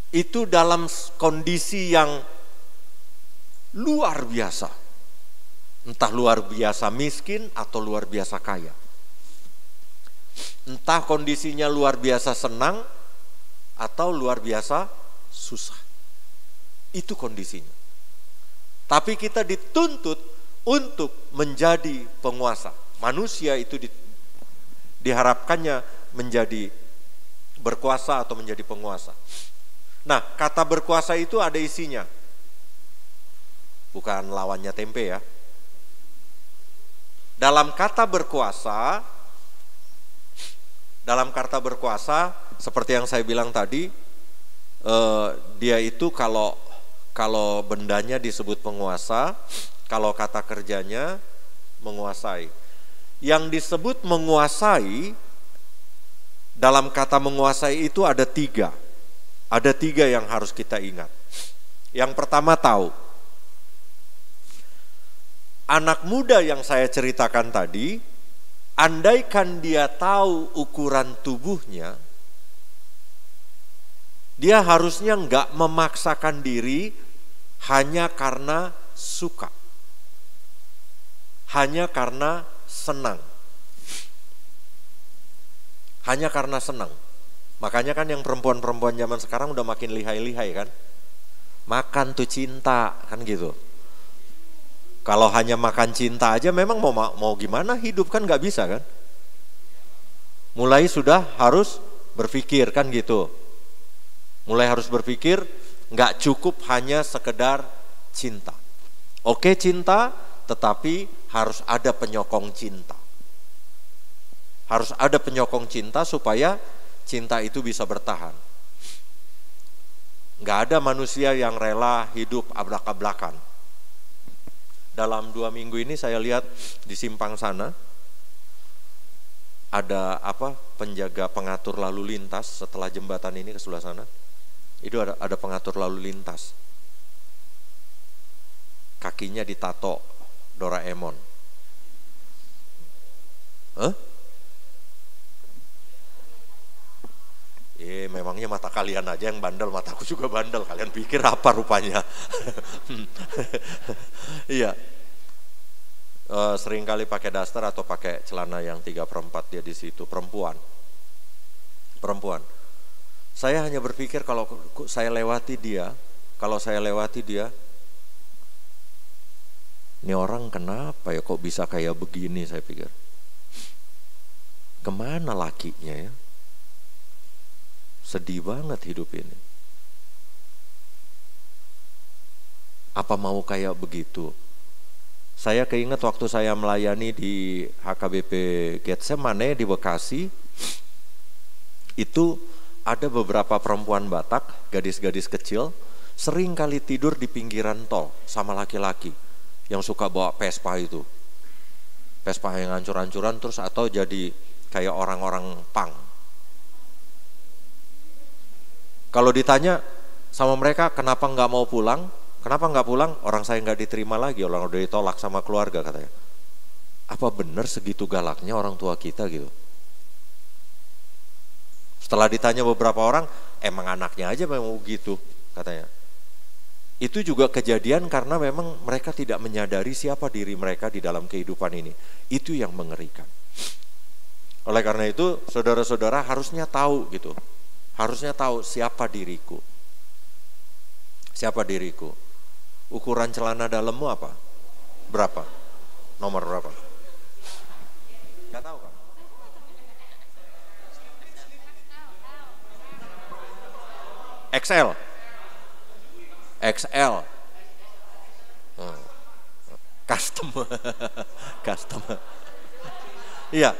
Itu dalam kondisi yang luar biasa. Entah luar biasa miskin atau luar biasa kaya. Entah kondisinya luar biasa senang atau luar biasa susah. Itu kondisinya. Tapi kita dituntut untuk menjadi penguasa. Manusia itu diharapkannya menjadi berkuasa atau menjadi penguasa. Nah, kata berkuasa itu ada isinya. Bukan lawannya tempe ya. Dalam kata berkuasa, seperti yang saya bilang tadi, dia itu kalau bendanya disebut penguasa, kalau kata kerjanya menguasai. Yang disebut menguasai, dalam kata menguasai itu ada tiga. Ada tiga yang harus kita ingat. Yang pertama tahu. Anak muda yang saya ceritakan tadi, andaikan dia tahu ukuran tubuhnya, dia harusnya enggak memaksakan diri hanya karena suka, hanya karena senang, hanya karena senang. Makanya kan yang perempuan-perempuan zaman sekarang udah makin lihai-lihai kan, makan tuh cinta kan gitu. Kalau hanya makan cinta aja memang mau gimana hidup kan nggak bisa kan. Mulai sudah harus berpikir kan gitu. Mulai harus berpikir, nggak cukup hanya sekedar cinta. Oke cinta, tetapi harus ada penyokong cinta. Harus ada penyokong cinta supaya cinta itu bisa bertahan. Nggak ada manusia yang rela hidup ablak-ablakan. Dalam 2 minggu ini saya lihat di Simpang sana, ada penjaga pengatur lalu lintas setelah jembatan ini ke sebelah sana. Itu ada pengatur lalu lintas. Kakinya ditato Doraemon. Memangnya mata kalian aja yang bandel, mataku juga bandel. Kalian pikir apa rupanya? Iya. Sering kali pakai daster atau pakai celana yang 3/4, dia di situ, perempuan. Saya hanya berpikir kalau saya lewati dia, ini orang kenapa ya kok bisa kayak begini, saya pikir. Kemana lakinya ya? Sedih banget hidup ini. Apa mau kayak begitu? Saya keinget waktu saya melayani di HKBP Getsemane di Bekasi, itu ada beberapa perempuan Batak, gadis-gadis kecil, sering kali tidur di pinggiran tol sama laki-laki yang suka bawa Vespa itu. Vespa yang hancur-hancuran terus, atau jadi kayak orang-orang punk. Kalau ditanya sama mereka kenapa nggak mau pulang, orang saya nggak diterima lagi, orang udah ditolak sama keluarga katanya. Apa benar segitu galaknya orang tua kita gitu? Setelah ditanya beberapa orang, emang anaknya aja memang begitu katanya. Itu juga kejadian karena memang mereka tidak menyadari siapa diri mereka di dalam kehidupan ini. Itu yang mengerikan. Oleh karena itu, saudara-saudara harusnya tahu gitu. Harusnya tahu siapa diriku. Siapa diriku? Ukuran celana dalammu apa? Berapa? Nomor berapa? Nggak tahu kan? XL. Custom. Iya.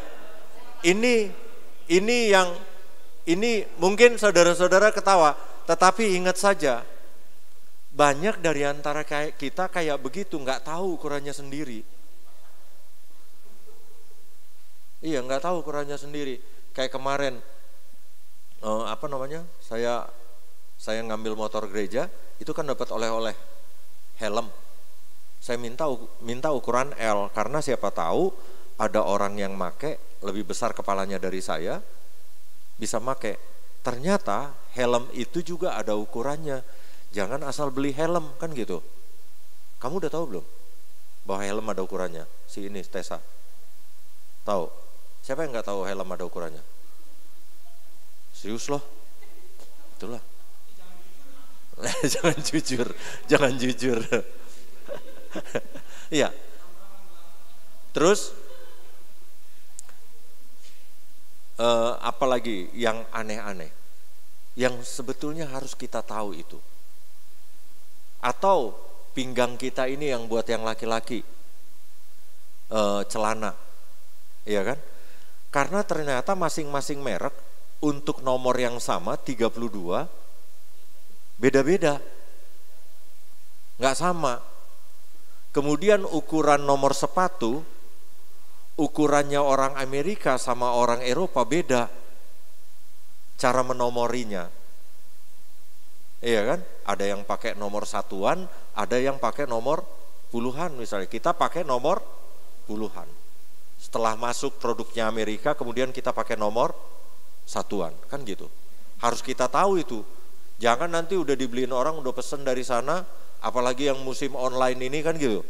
Ini mungkin saudara-saudara ketawa, tetapi ingat saja, banyak dari antara kita kayak begitu, nggak tahu ukurannya sendiri. Iya, nggak tahu ukurannya sendiri. Kayak kemarin, saya ngambil motor gereja, itu kan dapat oleh-oleh helm. Saya minta ukuran L, karena siapa tahu ada orang yang make lebih besar kepalanya dari saya, bisa make. Ternyata helm itu juga ada ukurannya. Jangan asal beli helm kan gitu. Kamu udah tahu belum bahwa helm ada ukurannya? Si ini Tessa tahu. Siapa yang nggak tahu helm ada ukurannya? Serius loh, itulah. Jangan jujur. Iya. Terus apalagi yang aneh-aneh, yang sebetulnya harus kita tahu itu. Atau pinggang kita ini yang buat yang laki-laki, celana, iya kan? Karena ternyata masing-masing merek untuk nomor yang sama 32 beda-beda, nggak sama. Kemudian ukuran nomor sepatu, ukurannya orang Amerika sama orang Eropa beda, cara menomorinya, iya kan? Ada yang pakai nomor satuan, ada yang pakai nomor puluhan. Misalnya kita pakai nomor puluhan. Setelah masuk produknya Amerika, kemudian kita pakai nomor satuan, kan gitu. Harus kita tahu itu. Jangan nanti udah dibeliin orang, udah pesen dari sana, apalagi yang musim online ini kan gitu.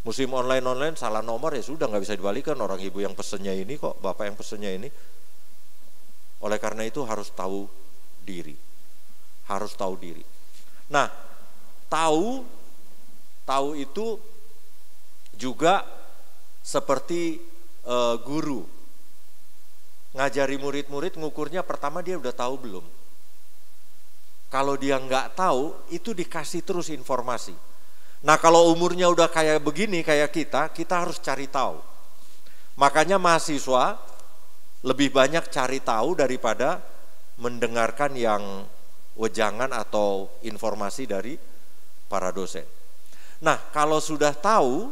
Musim online salah nomor ya sudah, nggak bisa dibalikan, orang ibu yang pesennya ini kok, bapak yang pesennya ini. Oleh karena itu harus tahu diri. Harus tahu diri. Nah, tahu itu juga seperti guru. Ngajari murid-murid, ngukurnya pertama dia udah tahu belum. Kalau dia nggak tahu, itu dikasih terus informasi. Nah, kalau umurnya udah kayak begini, kayak kita harus cari tahu. Makanya mahasiswa lebih banyak cari tahu daripada mendengarkan yang wejangan atau informasi dari para dosen. Nah, kalau sudah tahu,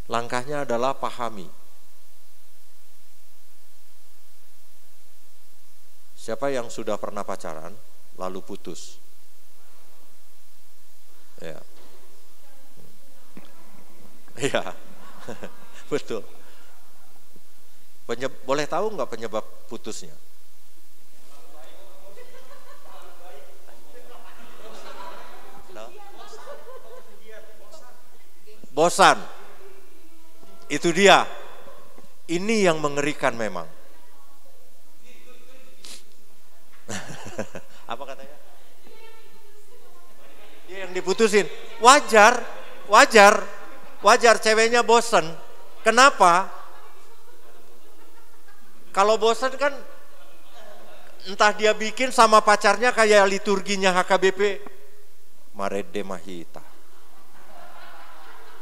Langkahnya adalah pahami. Siapa yang sudah pernah pacaran lalu putus? Ya. Iya. Betul. Boleh tahu nggak penyebab putusnya? Bosan. Itu dia. Ini yang mengerikan memang. Apa katanya? Dia yang diputusin. Wajar ceweknya bosan. Kenapa? Kalau bosan kan entah dia bikin sama pacarnya kayak liturginya HKBP. Marede Mahita.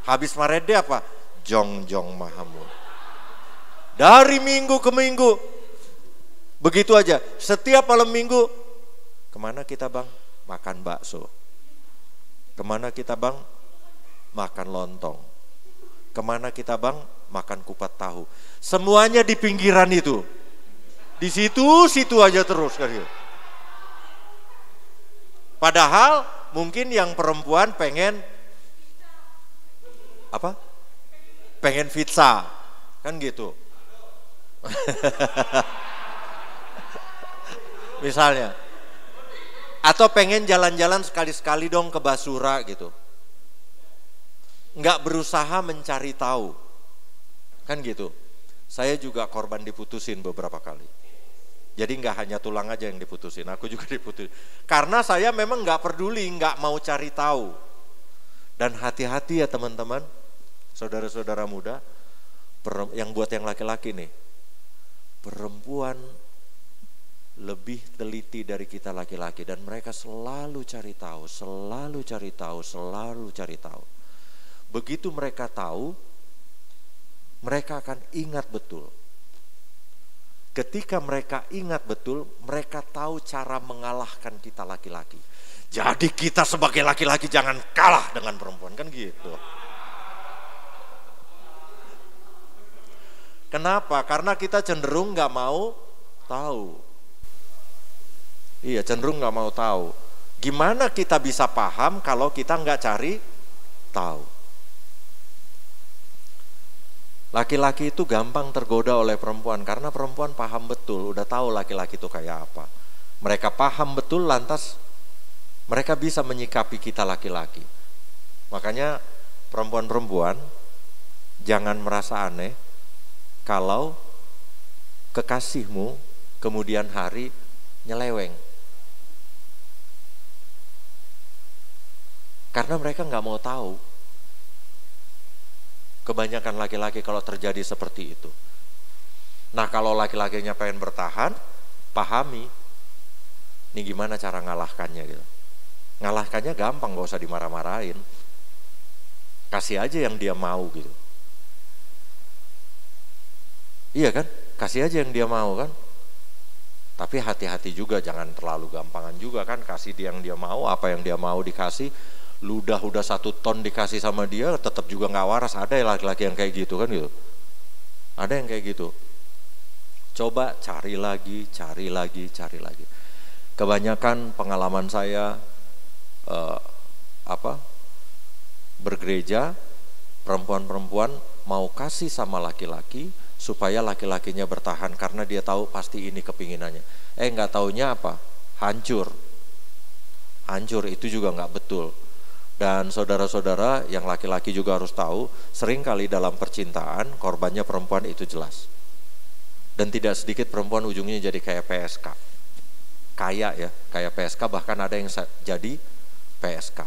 Habis Marede apa? Jongjong Mahamud. Dari minggu ke minggu. Begitu aja. Setiap malam minggu. Kemana kita bang? Makan bakso. Kemana kita bang? Makan lontong. Kemana kita bang? Makan kupat tahu. Semuanya di pinggiran itu. Di situ aja terus kan gitu. Padahal mungkin yang perempuan pengen apa? Pengen pizza. Kan gitu. Misalnya. Atau pengen jalan-jalan sekali-sekali dong ke Basura gitu. Nggak berusaha mencari tahu. Kan gitu. Saya juga korban diputusin beberapa kali. Jadi nggak hanya tulang aja yang diputusin, aku juga diputusin. Karena saya memang nggak peduli, nggak mau cari tahu. Dan hati-hati ya teman-teman, saudara-saudara muda, yang buat yang laki-laki nih, perempuan lebih teliti dari kita laki-laki dan mereka selalu cari tahu, selalu cari tahu, selalu cari tahu. Begitu mereka tahu, mereka akan ingat betul. Ketika mereka ingat betul, mereka tahu cara mengalahkan kita laki-laki. Jadi kita sebagai laki-laki jangan kalah dengan perempuan, kan gitu. Kenapa? Karena kita cenderung nggak mau tahu. Iya, cenderung nggak mau tahu. Gimana kita bisa paham kalau kita nggak cari tahu? Laki-laki itu gampang tergoda oleh perempuan karena perempuan paham betul, udah tahu laki-laki itu kayak apa. Mereka paham betul, lantas mereka bisa menyikapi kita laki-laki. Makanya perempuan-perempuan jangan merasa aneh kalau kekasihmu kemudian hari nyeleweng. Karena mereka nggak mau tahu. Kebanyakan laki-laki kalau terjadi seperti itu. Nah kalau laki-lakinya pengen bertahan, pahami. Ini gimana cara ngalahkannya gitu. Ngalahkannya gampang, gak usah dimarah-marahin. Kasih aja yang dia mau gitu. Iya kan? Kasih aja yang dia mau kan. Tapi hati-hati juga, jangan terlalu gampangan juga kan. Kasih dia yang dia mau, apa yang dia mau dikasih. Ludah udah 1 ton dikasih sama dia, tetap juga nggak waras. Ada ya laki-laki yang kayak gitu kan gitu. Ada yang kayak gitu. Coba cari lagi. Kebanyakan pengalaman saya bergereja, perempuan-perempuan mau kasih sama laki-laki supaya laki-lakinya bertahan karena dia tahu pasti ini kepinginannya. Nggak taunya apa? Hancur. Itu juga nggak betul. Dan saudara-saudara yang laki-laki juga harus tahu, seringkali dalam percintaan korbannya perempuan itu jelas. Dan tidak sedikit perempuan ujungnya jadi kayak PSK. Kayak PSK, bahkan ada yang jadi PSK.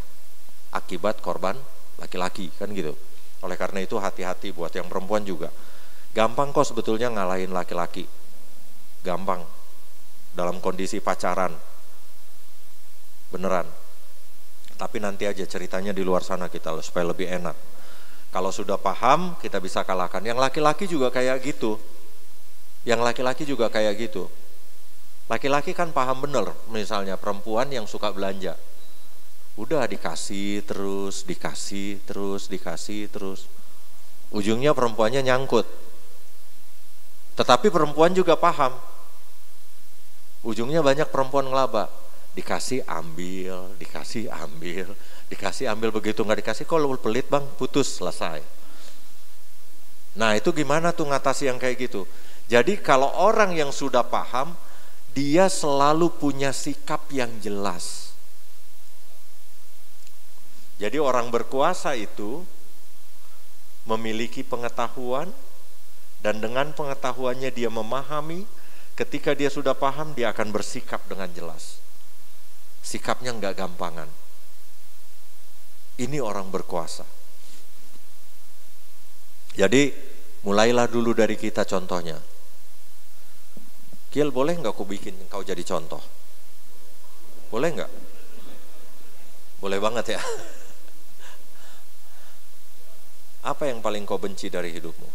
Akibat korban laki-laki, kan gitu. Oleh karena itu hati-hati buat yang perempuan juga. Gampang kok sebetulnya ngalahin laki-laki. Gampang. Dalam kondisi pacaran. Beneran. Tapi nanti aja ceritanya di luar sana kita supaya lebih enak. Kalau sudah paham kita bisa kalahkan. Yang laki-laki juga kayak gitu. Laki-laki kan paham bener. Misalnya perempuan yang suka belanja. Udah dikasih terus. Ujungnya perempuannya nyangkut. Tetapi perempuan juga paham. Ujungnya banyak perempuan ngelaba. Dikasih ambil, dikasih ambil, dikasih ambil, begitu nggak dikasih, kalau pelit bang, putus, selesai. Nah itu gimana tuh ngatasi yang kayak gitu? Jadi kalau orang yang sudah paham, dia selalu punya sikap yang jelas. Jadi orang berkuasa itu memiliki pengetahuan, dan dengan pengetahuannya dia memahami. Ketika dia sudah paham, dia akan bersikap dengan jelas. Sikapnya nggak gampangan. Ini orang berkuasa. Jadi mulailah dulu dari kita contohnya. Kiel, boleh nggak aku bikin kau jadi contoh? Boleh nggak? Boleh banget ya. Apa yang paling kau benci dari hidupmu?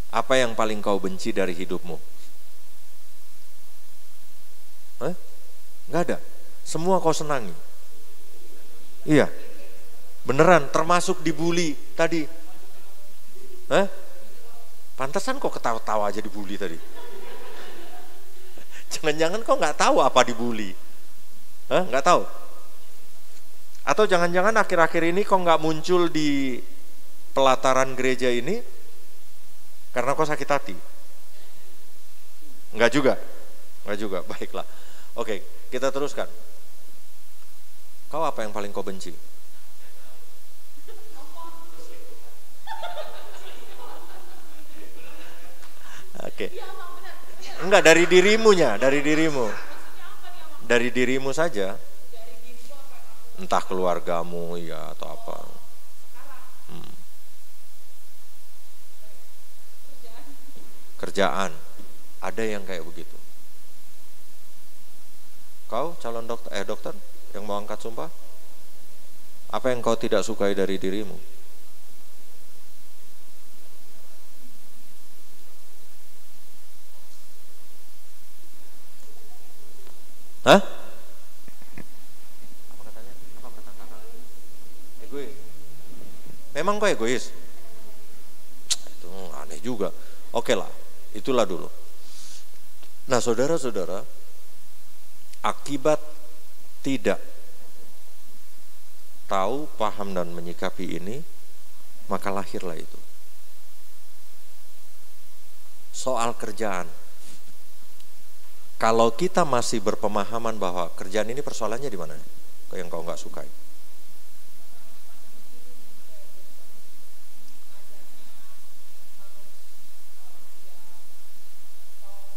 Apa yang paling kau benci dari hidupmu? Nggak ada. Semua kau senangi. Iya. Beneran, termasuk dibully tadi. Pantesan kok ketawa-tawa aja dibully tadi. Jangan-jangan kau nggak tahu apa dibully. Nggak tahu? Atau jangan-jangan akhir-akhir ini kau nggak muncul di pelataran gereja ini karena kau sakit hati? Nggak juga? Nggak juga, baiklah. Oke, kita teruskan. Kau apa yang paling kau benci? Oke. Enggak, dari dirimunya, dari dirimu. Dari dirimu saja. Entah keluargamu ya atau apa. Kerjaan. Ada yang kayak begitu. Kau calon dokter yang mau angkat sumpah? Apa yang kau tidak sukai dari dirimu? Hah? Apa katanya? Apa kata kakak? Egois. Memang kau egois? Itu aneh juga. Oke lah, itulah dulu. Nah saudara-saudara, akibat tidak tahu, paham, dan menyikapi ini, maka lahirlah itu. Soal kerjaan. Kalau kita masih berpemahaman bahwa kerjaan ini persoalannya di mana? Yang kau nggak sukai.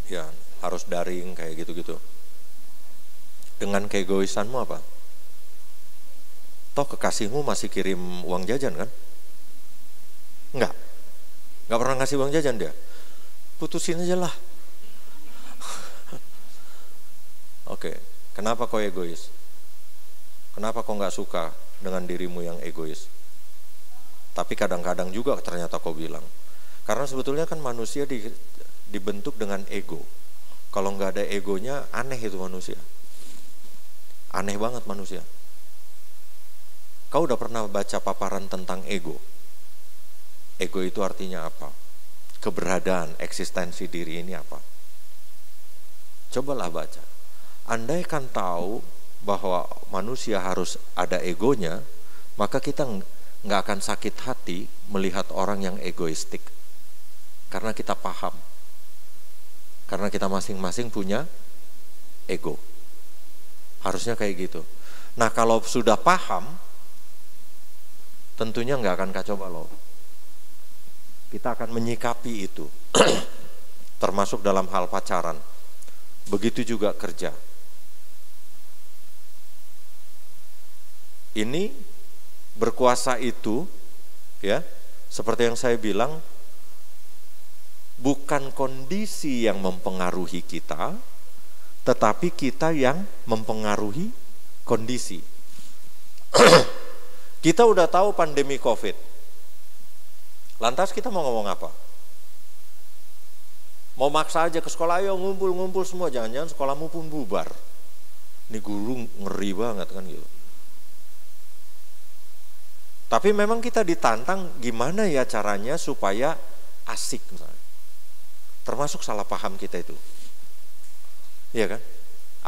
Ya, harus daring kayak gitu-gitu. Dengan keegoisanmu apa? Toh kekasihmu masih kirim uang jajan kan? Enggak pernah ngasih uang jajan dia. Putusin aja lah. Oke, kenapa kau egois? Kenapa kau nggak suka dengan dirimu yang egois? Tapi kadang-kadang juga ternyata kau bilang. Karena sebetulnya kan manusia dibentuk dengan ego. Kalau nggak ada egonya, aneh itu manusia. Aneh banget manusia. Kau udah pernah baca paparan tentang ego? Ego itu artinya apa? Keberadaan, eksistensi diri ini apa? Cobalah baca. Andai kan tahu bahwa manusia harus ada egonya, maka kita nggak akan sakit hati melihat orang yang egoistik. Karena kita paham. Karena kita masing-masing punya ego. Harusnya kayak gitu. Nah kalau sudah paham, tentunya nggak akan kacau balau. Kita akan menyikapi itu. Termasuk dalam hal pacaran. Begitu juga kerja. Ini berkuasa itu, ya, seperti yang saya bilang, bukan kondisi yang mempengaruhi kita, tetapi kita yang mempengaruhi kondisi. Kita udah tahu pandemi COVID. Lantas kita mau ngomong apa? Mau maksa aja ke sekolah, ayo ngumpul-ngumpul semua, jangan-jangan sekolahmu pun bubar. Ini guru ngeri banget kan gitu. Tapi memang kita ditantang gimana ya caranya supaya asik misalnya. Termasuk salah paham kita itu. Iya kan?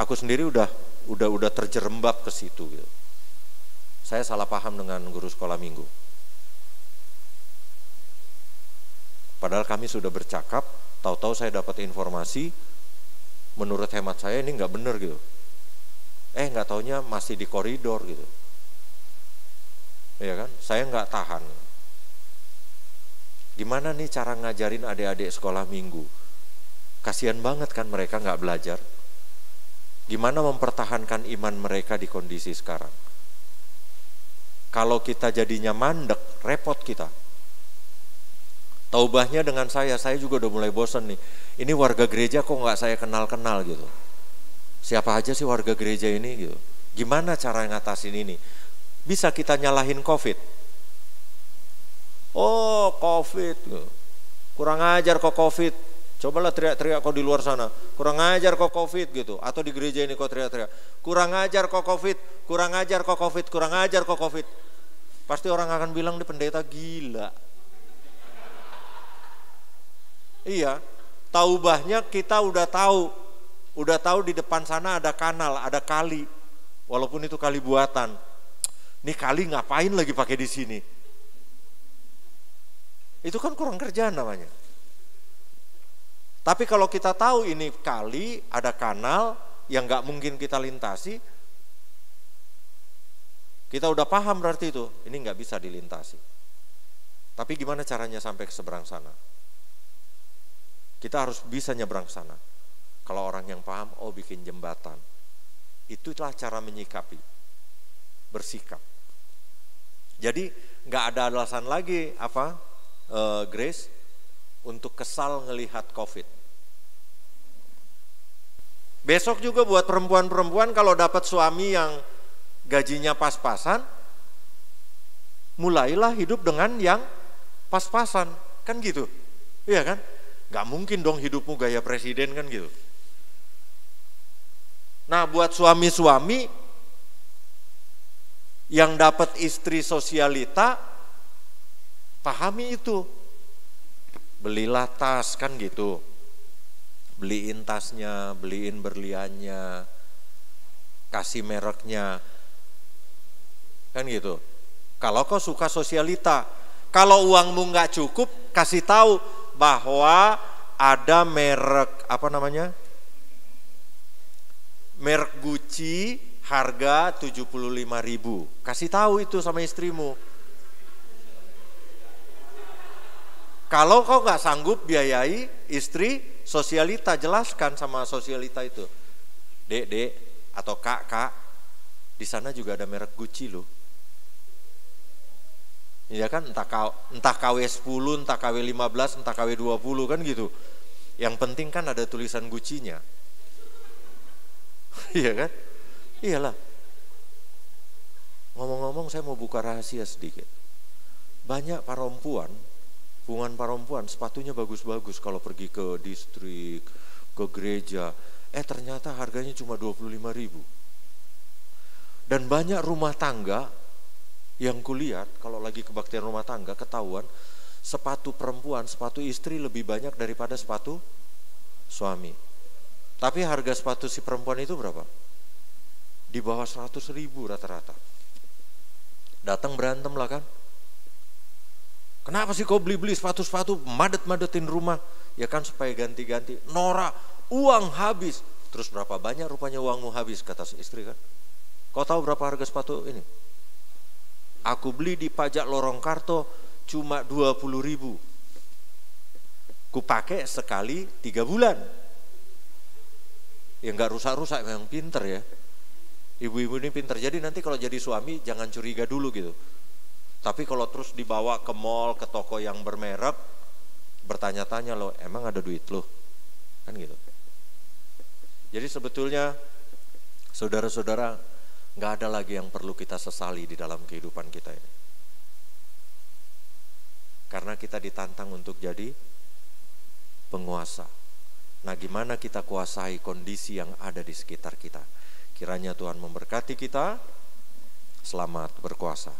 Aku sendiri udah terjerembab ke situ gitu. Saya salah paham dengan guru sekolah minggu. Padahal kami sudah bercakap, tahu-tahu saya dapat informasi, menurut hemat saya ini nggak benar gitu. Nggak taunya masih di koridor gitu. Iya kan? Saya nggak tahan. Gimana nih cara ngajarin adik-adik sekolah minggu? Kasian banget kan mereka nggak belajar. Gimana mempertahankan iman mereka di kondisi sekarang? Kalau kita jadinya mandek, repot kita. Taubahnya dengan saya juga udah mulai bosan nih. Ini warga gereja kok nggak saya kenal-kenal gitu. Siapa aja sih warga gereja ini gitu. Gimana cara ngatasin ini? Bisa kita nyalahin COVID. Oh COVID, kurang ajar kok COVID. Cobalah teriak-teriak kok di luar sana, kurang ajar kok COVID gitu. Atau di gereja ini kok teriak-teriak, kurang ajar kok COVID, kurang ajar kok COVID, kurang ajar kok COVID. Pasti orang akan bilang di pendeta gila. Iya, taubahnya kita udah tahu di depan sana ada kanal, ada kali. Walaupun itu kali buatan. Nih kali ngapain lagi pakai di sini? Itu kan kurang kerjaan namanya. Tapi kalau kita tahu ini kali, ada kanal yang nggak mungkin kita lintasi, kita udah paham berarti itu, ini nggak bisa dilintasi. Tapi gimana caranya sampai ke seberang sana? Kita harus bisa nyebrang sana. Kalau orang yang paham, bikin jembatan. Itulah cara menyikapi, bersikap. Jadi nggak ada alasan lagi Grace, untuk kesal ngelihat COVID. Besok juga buat perempuan-perempuan kalau dapat suami yang gajinya pas-pasan, mulailah hidup dengan yang pas-pasan, kan gitu. Iya kan? Gak mungkin dong hidupmu gaya presiden kan gitu. Nah, buat suami-suami yang dapat istri sosialita, pahami itu. Belilah tas kan gitu. Beliin tasnya, beliin berliannya, kasih mereknya. Kan gitu. Kalau kau suka sosialita, kalau uangmu nggak cukup, kasih tahu bahwa ada merek merek Gucci harga 75.000. Kasih tahu itu sama istrimu. Kalau kau nggak sanggup biayai istri sosialita, jelaskan sama sosialita itu. Dek atau kak, di sana juga ada merek Gucci loh. Iya kan, entah KW 10, entah KW 15, entah KW 20 kan gitu. Yang penting kan ada tulisan Gucci-nya. Iya kan? Iyalah. Ngomong-ngomong saya mau buka rahasia sedikit. Banyak perempuan sepatunya bagus-bagus kalau pergi ke distrik, ke gereja. Ternyata harganya cuma 25.000. Dan banyak rumah tangga yang kulihat kalau lagi kebaktian rumah tangga ketahuan sepatu perempuan, sepatu istri lebih banyak daripada sepatu suami. Tapi harga sepatu si perempuan itu berapa? Di bawah 100.000 rata-rata. Datang berantem lah kan. Kenapa sih kau beli-beli sepatu-sepatu, madet-madetin rumah? Ya kan supaya ganti-ganti. Nora, uang habis. Terus berapa banyak rupanya uangmu habis, kata istri kan. Kau tahu berapa harga sepatu ini? Aku beli di pajak Lorong Karto cuma 20.000. Ku pakai sekali 3 bulan. Ya nggak rusak-rusak, memang pinter ya. Ibu-ibu ini pinter. Jadi nanti kalau jadi suami jangan curiga dulu gitu. Tapi kalau terus dibawa ke mall, ke toko yang bermerek, bertanya-tanya loh, emang ada duit lo? Kan gitu. Jadi sebetulnya saudara-saudara, gak ada lagi yang perlu kita sesali di dalam kehidupan kita ini. Karena kita ditantang untuk jadi penguasa. Nah, gimana kita kuasai kondisi yang ada di sekitar kita? Kiranya Tuhan memberkati kita. Selamat berkuasa.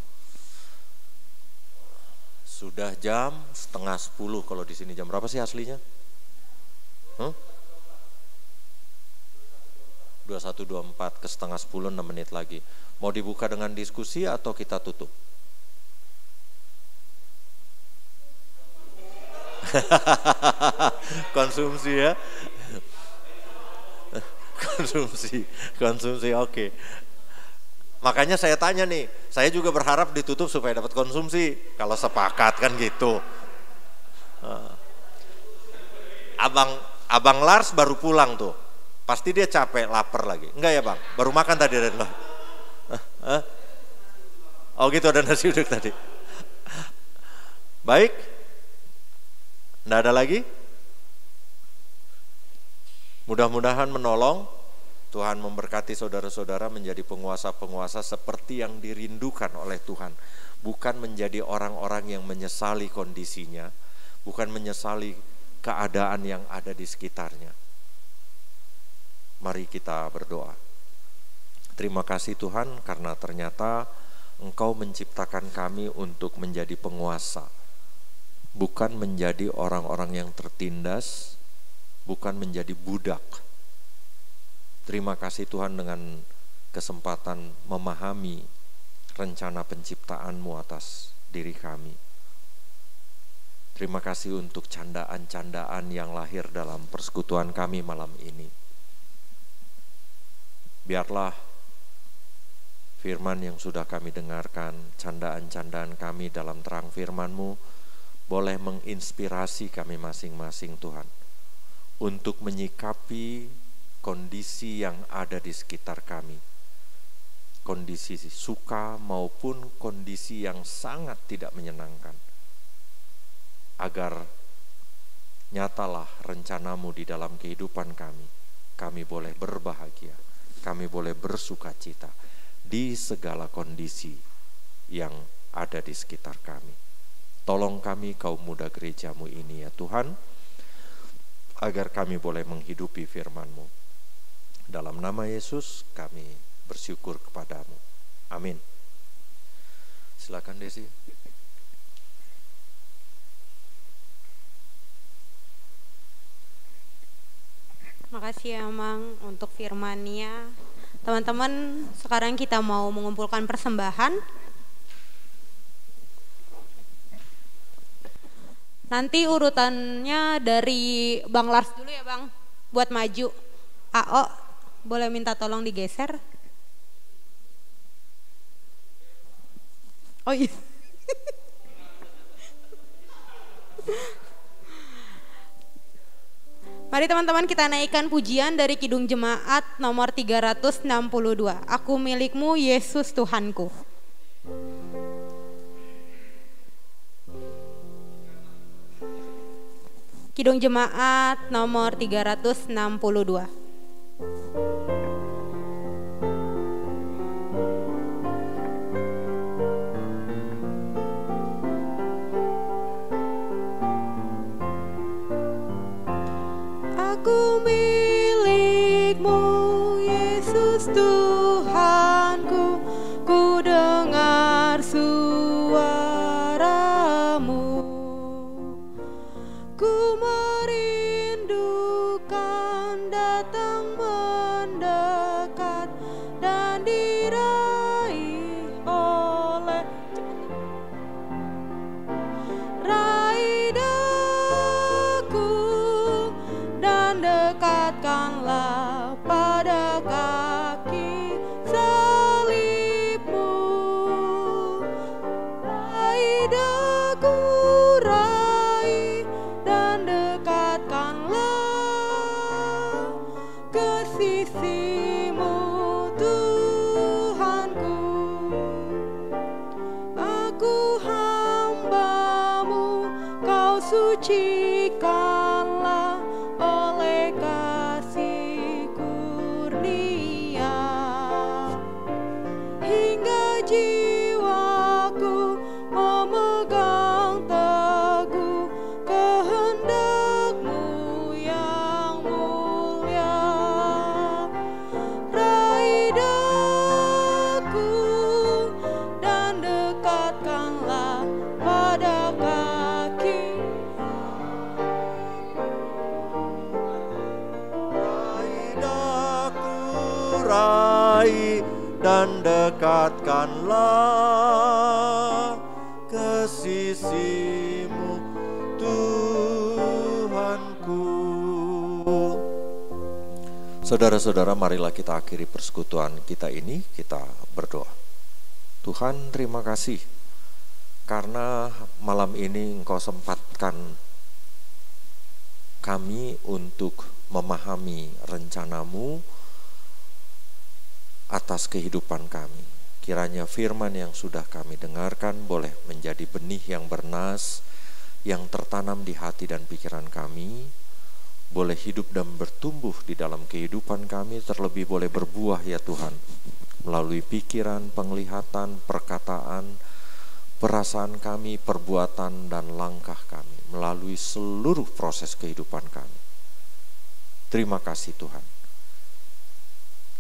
Sudah jam 9:30. Kalau di sini jam berapa sih aslinya? 21.24 ke 9:30, 6 menit lagi. Mau dibuka dengan diskusi atau kita tutup? Konsumsi ya. Konsumsi oke. Makanya saya tanya nih, saya juga berharap ditutup supaya dapat konsumsi. Kalau sepakat kan gitu. Abang Lars baru pulang tuh. Pasti dia capek, lapar lagi. Enggak ya Bang? Baru makan tadi ada Bang. Oh gitu, ada nasi uduk tadi. Baik. Enggak ada lagi? Mudah-mudahan menolong. Tuhan memberkati saudara-saudara menjadi penguasa-penguasa seperti yang dirindukan oleh Tuhan. Bukan menjadi orang-orang yang menyesali kondisinya, bukan menyesali keadaan yang ada di sekitarnya. Mari kita berdoa. Terima kasih Tuhan karena ternyata Engkau menciptakan kami untuk menjadi penguasa. Bukan menjadi orang-orang yang tertindas, bukan menjadi budak. Terima kasih Tuhan dengan kesempatan memahami rencana penciptaan-Mu atas diri kami. Terima kasih untuk candaan-candaan yang lahir dalam persekutuan kami malam ini. Biarlah firman yang sudah kami dengarkan, candaan-candaan kami dalam terang firman-Mu boleh menginspirasi kami masing-masing Tuhan untuk menyikapi kondisi yang ada di sekitar kami, kondisi suka maupun kondisi yang sangat tidak menyenangkan, agar nyatalah rencana-Mu di dalam kehidupan kami. Kami boleh berbahagia, kami boleh bersuka cita di segala kondisi yang ada di sekitar kami. Tolong kami kaum muda gereja-Mu ini ya Tuhan, agar kami boleh menghidupi firman-Mu. Dalam nama Yesus kami bersyukur kepadamu. Amin. Silakan Desi. Makasih ya Mang untuk firman-Nya. Teman-teman, sekarang kita mau mengumpulkan persembahan. Nanti urutannya dari Bang Lars dulu ya Bang, buat maju. AO, boleh minta tolong digeser? Oh iya. Mari teman-teman kita naikkan pujian dari Kidung Jemaat nomor 362. Aku milikmu Yesus Tuhanku. Kidung Jemaat nomor 362. Aku milikmu Yesus Tuhanku, ku dengar suaramu, ku merindukan datang mendekat dan diraih oleh raih daku dan dekatkanlah pada kaki salibmu. Raih daku, raih dan dekatkanlah ke sisimu Tuhanku. Aku hamba-Mu, Kau sucikanlah oleh kasih kurnia, hingga jiwaku memegang teguh kehendak-Mu yang mulia. Raih daku dan dekatkanlah pada Tuhanlah ke sisimu, Tuhanku. Saudara-saudara, marilah kita akhiri persekutuan kita ini, kita berdoa. Tuhan, terima kasih karena malam ini Engkau sempatkan kami untuk memahami rencana-Mu atas kehidupan kami. Kiranya firman yang sudah kami dengarkan boleh menjadi benih yang bernas, yang tertanam di hati dan pikiran kami, boleh hidup dan bertumbuh di dalam kehidupan kami, terlebih boleh berbuah ya Tuhan, melalui pikiran, penglihatan, perkataan, perasaan kami, perbuatan dan langkah kami, melalui seluruh proses kehidupan kami. Terima kasih Tuhan.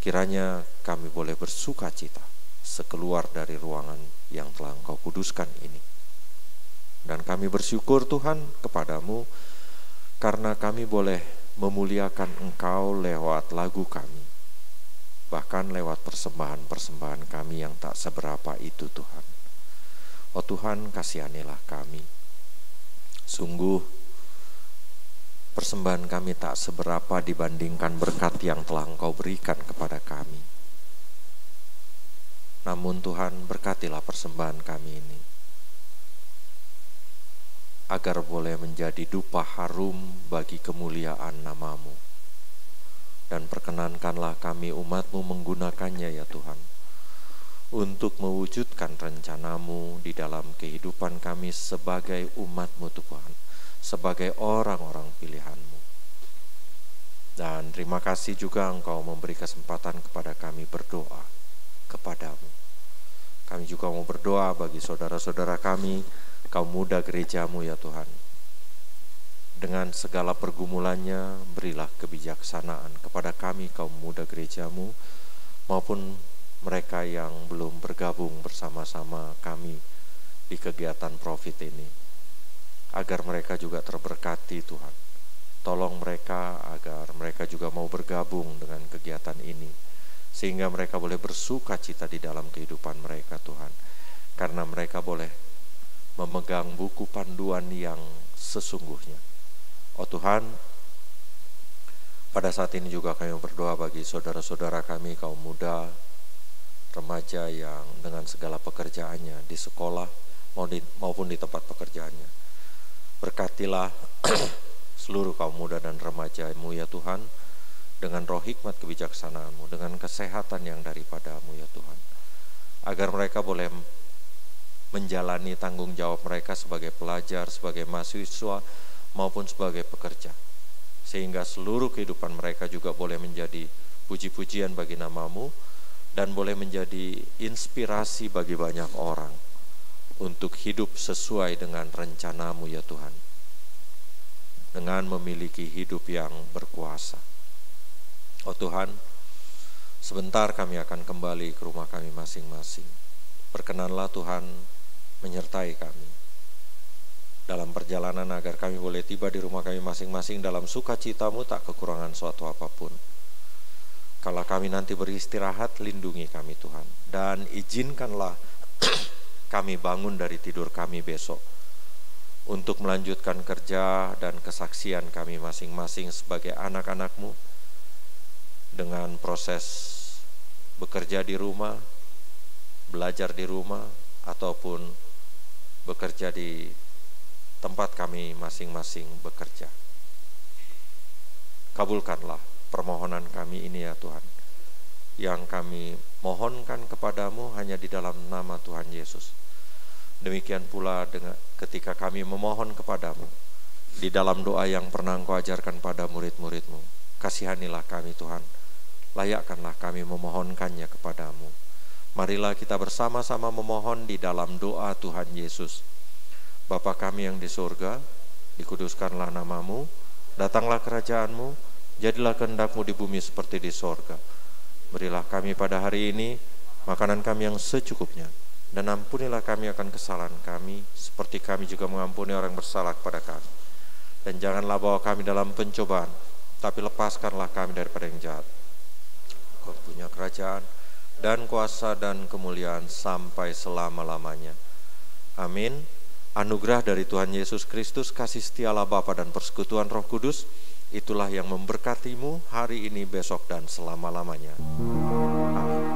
Kiranya kami boleh bersuka cita sekeluar dari ruangan yang telah Engkau kuduskan ini. Dan kami bersyukur Tuhan kepadamu karena kami boleh memuliakan Engkau lewat lagu kami, bahkan lewat persembahan-persembahan kami yang tak seberapa itu Tuhan. Oh Tuhan, kasihanilah kami. Sungguh persembahan kami tak seberapa dibandingkan berkat yang telah Engkau berikan kepada kami. Namun Tuhan, berkatilah persembahan kami ini, agar boleh menjadi dupa harum bagi kemuliaan nama-Mu. Dan perkenankanlah kami umat-Mu menggunakannya ya Tuhan, untuk mewujudkan rencana-Mu di dalam kehidupan kami sebagai umat-Mu Tuhan, sebagai orang-orang pilihan-Mu. Dan terima kasih juga Engkau memberi kesempatan kepada kami berdoa kepada-Mu. Kami juga mau berdoa bagi saudara-saudara kami, kaum muda gereja-Mu ya Tuhan. Dengan segala pergumulannya, berilah kebijaksanaan kepada kami kaum muda gereja-Mu, maupun mereka yang belum bergabung bersama-sama kami di kegiatan Profit ini, agar mereka juga terberkati Tuhan. Tolong mereka agar mereka juga mau bergabung dengan kegiatan ini, sehingga mereka boleh bersuka cita di dalam kehidupan mereka Tuhan, karena mereka boleh memegang buku panduan yang sesungguhnya. Oh Tuhan, pada saat ini juga kami berdoa bagi saudara-saudara kami kaum muda, remaja yang dengan segala pekerjaannya di sekolah maupun di tempat pekerjaannya. Berkatilah seluruh kaum muda dan remaja-Mu ya Tuhan, dengan roh hikmat kebijaksanaan-Mu, dengan kesehatan yang daripada-Mu ya Tuhan, agar mereka boleh menjalani tanggung jawab mereka sebagai pelajar, sebagai mahasiswa, maupun sebagai pekerja, sehingga seluruh kehidupan mereka juga boleh menjadi puji-pujian bagi nama-Mu, dan boleh menjadi inspirasi bagi banyak orang untuk hidup sesuai dengan rencana-Mu ya Tuhan, dengan memiliki hidup yang berkuasa. Oh Tuhan, sebentar kami akan kembali ke rumah kami masing-masing. Berkenanlah Tuhan menyertai kami dalam perjalanan, agar kami boleh tiba di rumah kami masing-masing dalam sukacita-Mu, tak kekurangan suatu apapun. Kalau kami nanti beristirahat, lindungi kami Tuhan, dan izinkanlah kami bangun dari tidur kami besok untuk melanjutkan kerja dan kesaksian kami masing-masing sebagai anak-anak-Mu, dengan proses bekerja di rumah, belajar di rumah, ataupun bekerja di tempat kami masing-masing bekerja. Kabulkanlah permohonan kami ini ya Tuhan, yang kami mohonkan kepadamu hanya di dalam nama Tuhan Yesus. Demikian pula dengan ketika kami memohon kepadamu di dalam doa yang pernah Engkau ajarkan pada murid-murid-Mu. Kasihanilah kami Tuhan, layakkanlah kami memohonkannya kepadamu. Marilah kita bersama-sama memohon di dalam doa Tuhan Yesus. Bapa kami yang di surga, dikuduskanlah nama-Mu, datanglah kerajaan-Mu, jadilah kehendak-Mu di bumi seperti di sorga. Berilah kami pada hari ini makanan kami yang secukupnya, dan ampunilah kami akan kesalahan kami, seperti kami juga mengampuni orang bersalah kepada kami. Dan janganlah bawa kami dalam pencobaan, tapi lepaskanlah kami daripada yang jahat. Kau punya kerajaan dan kuasa dan kemuliaan sampai selama-lamanya. Amin. Anugerah dari Tuhan Yesus Kristus, kasih setia Allah Bapa dan persekutuan Roh Kudus, itulah yang memberkatimu hari ini, besok, dan selama-lamanya. Amin.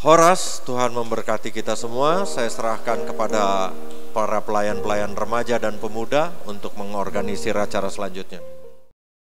Horas, Tuhan memberkati kita semua. Saya serahkan kepada para pelayan-pelayan remaja dan pemuda untuk mengorganisir acara selanjutnya.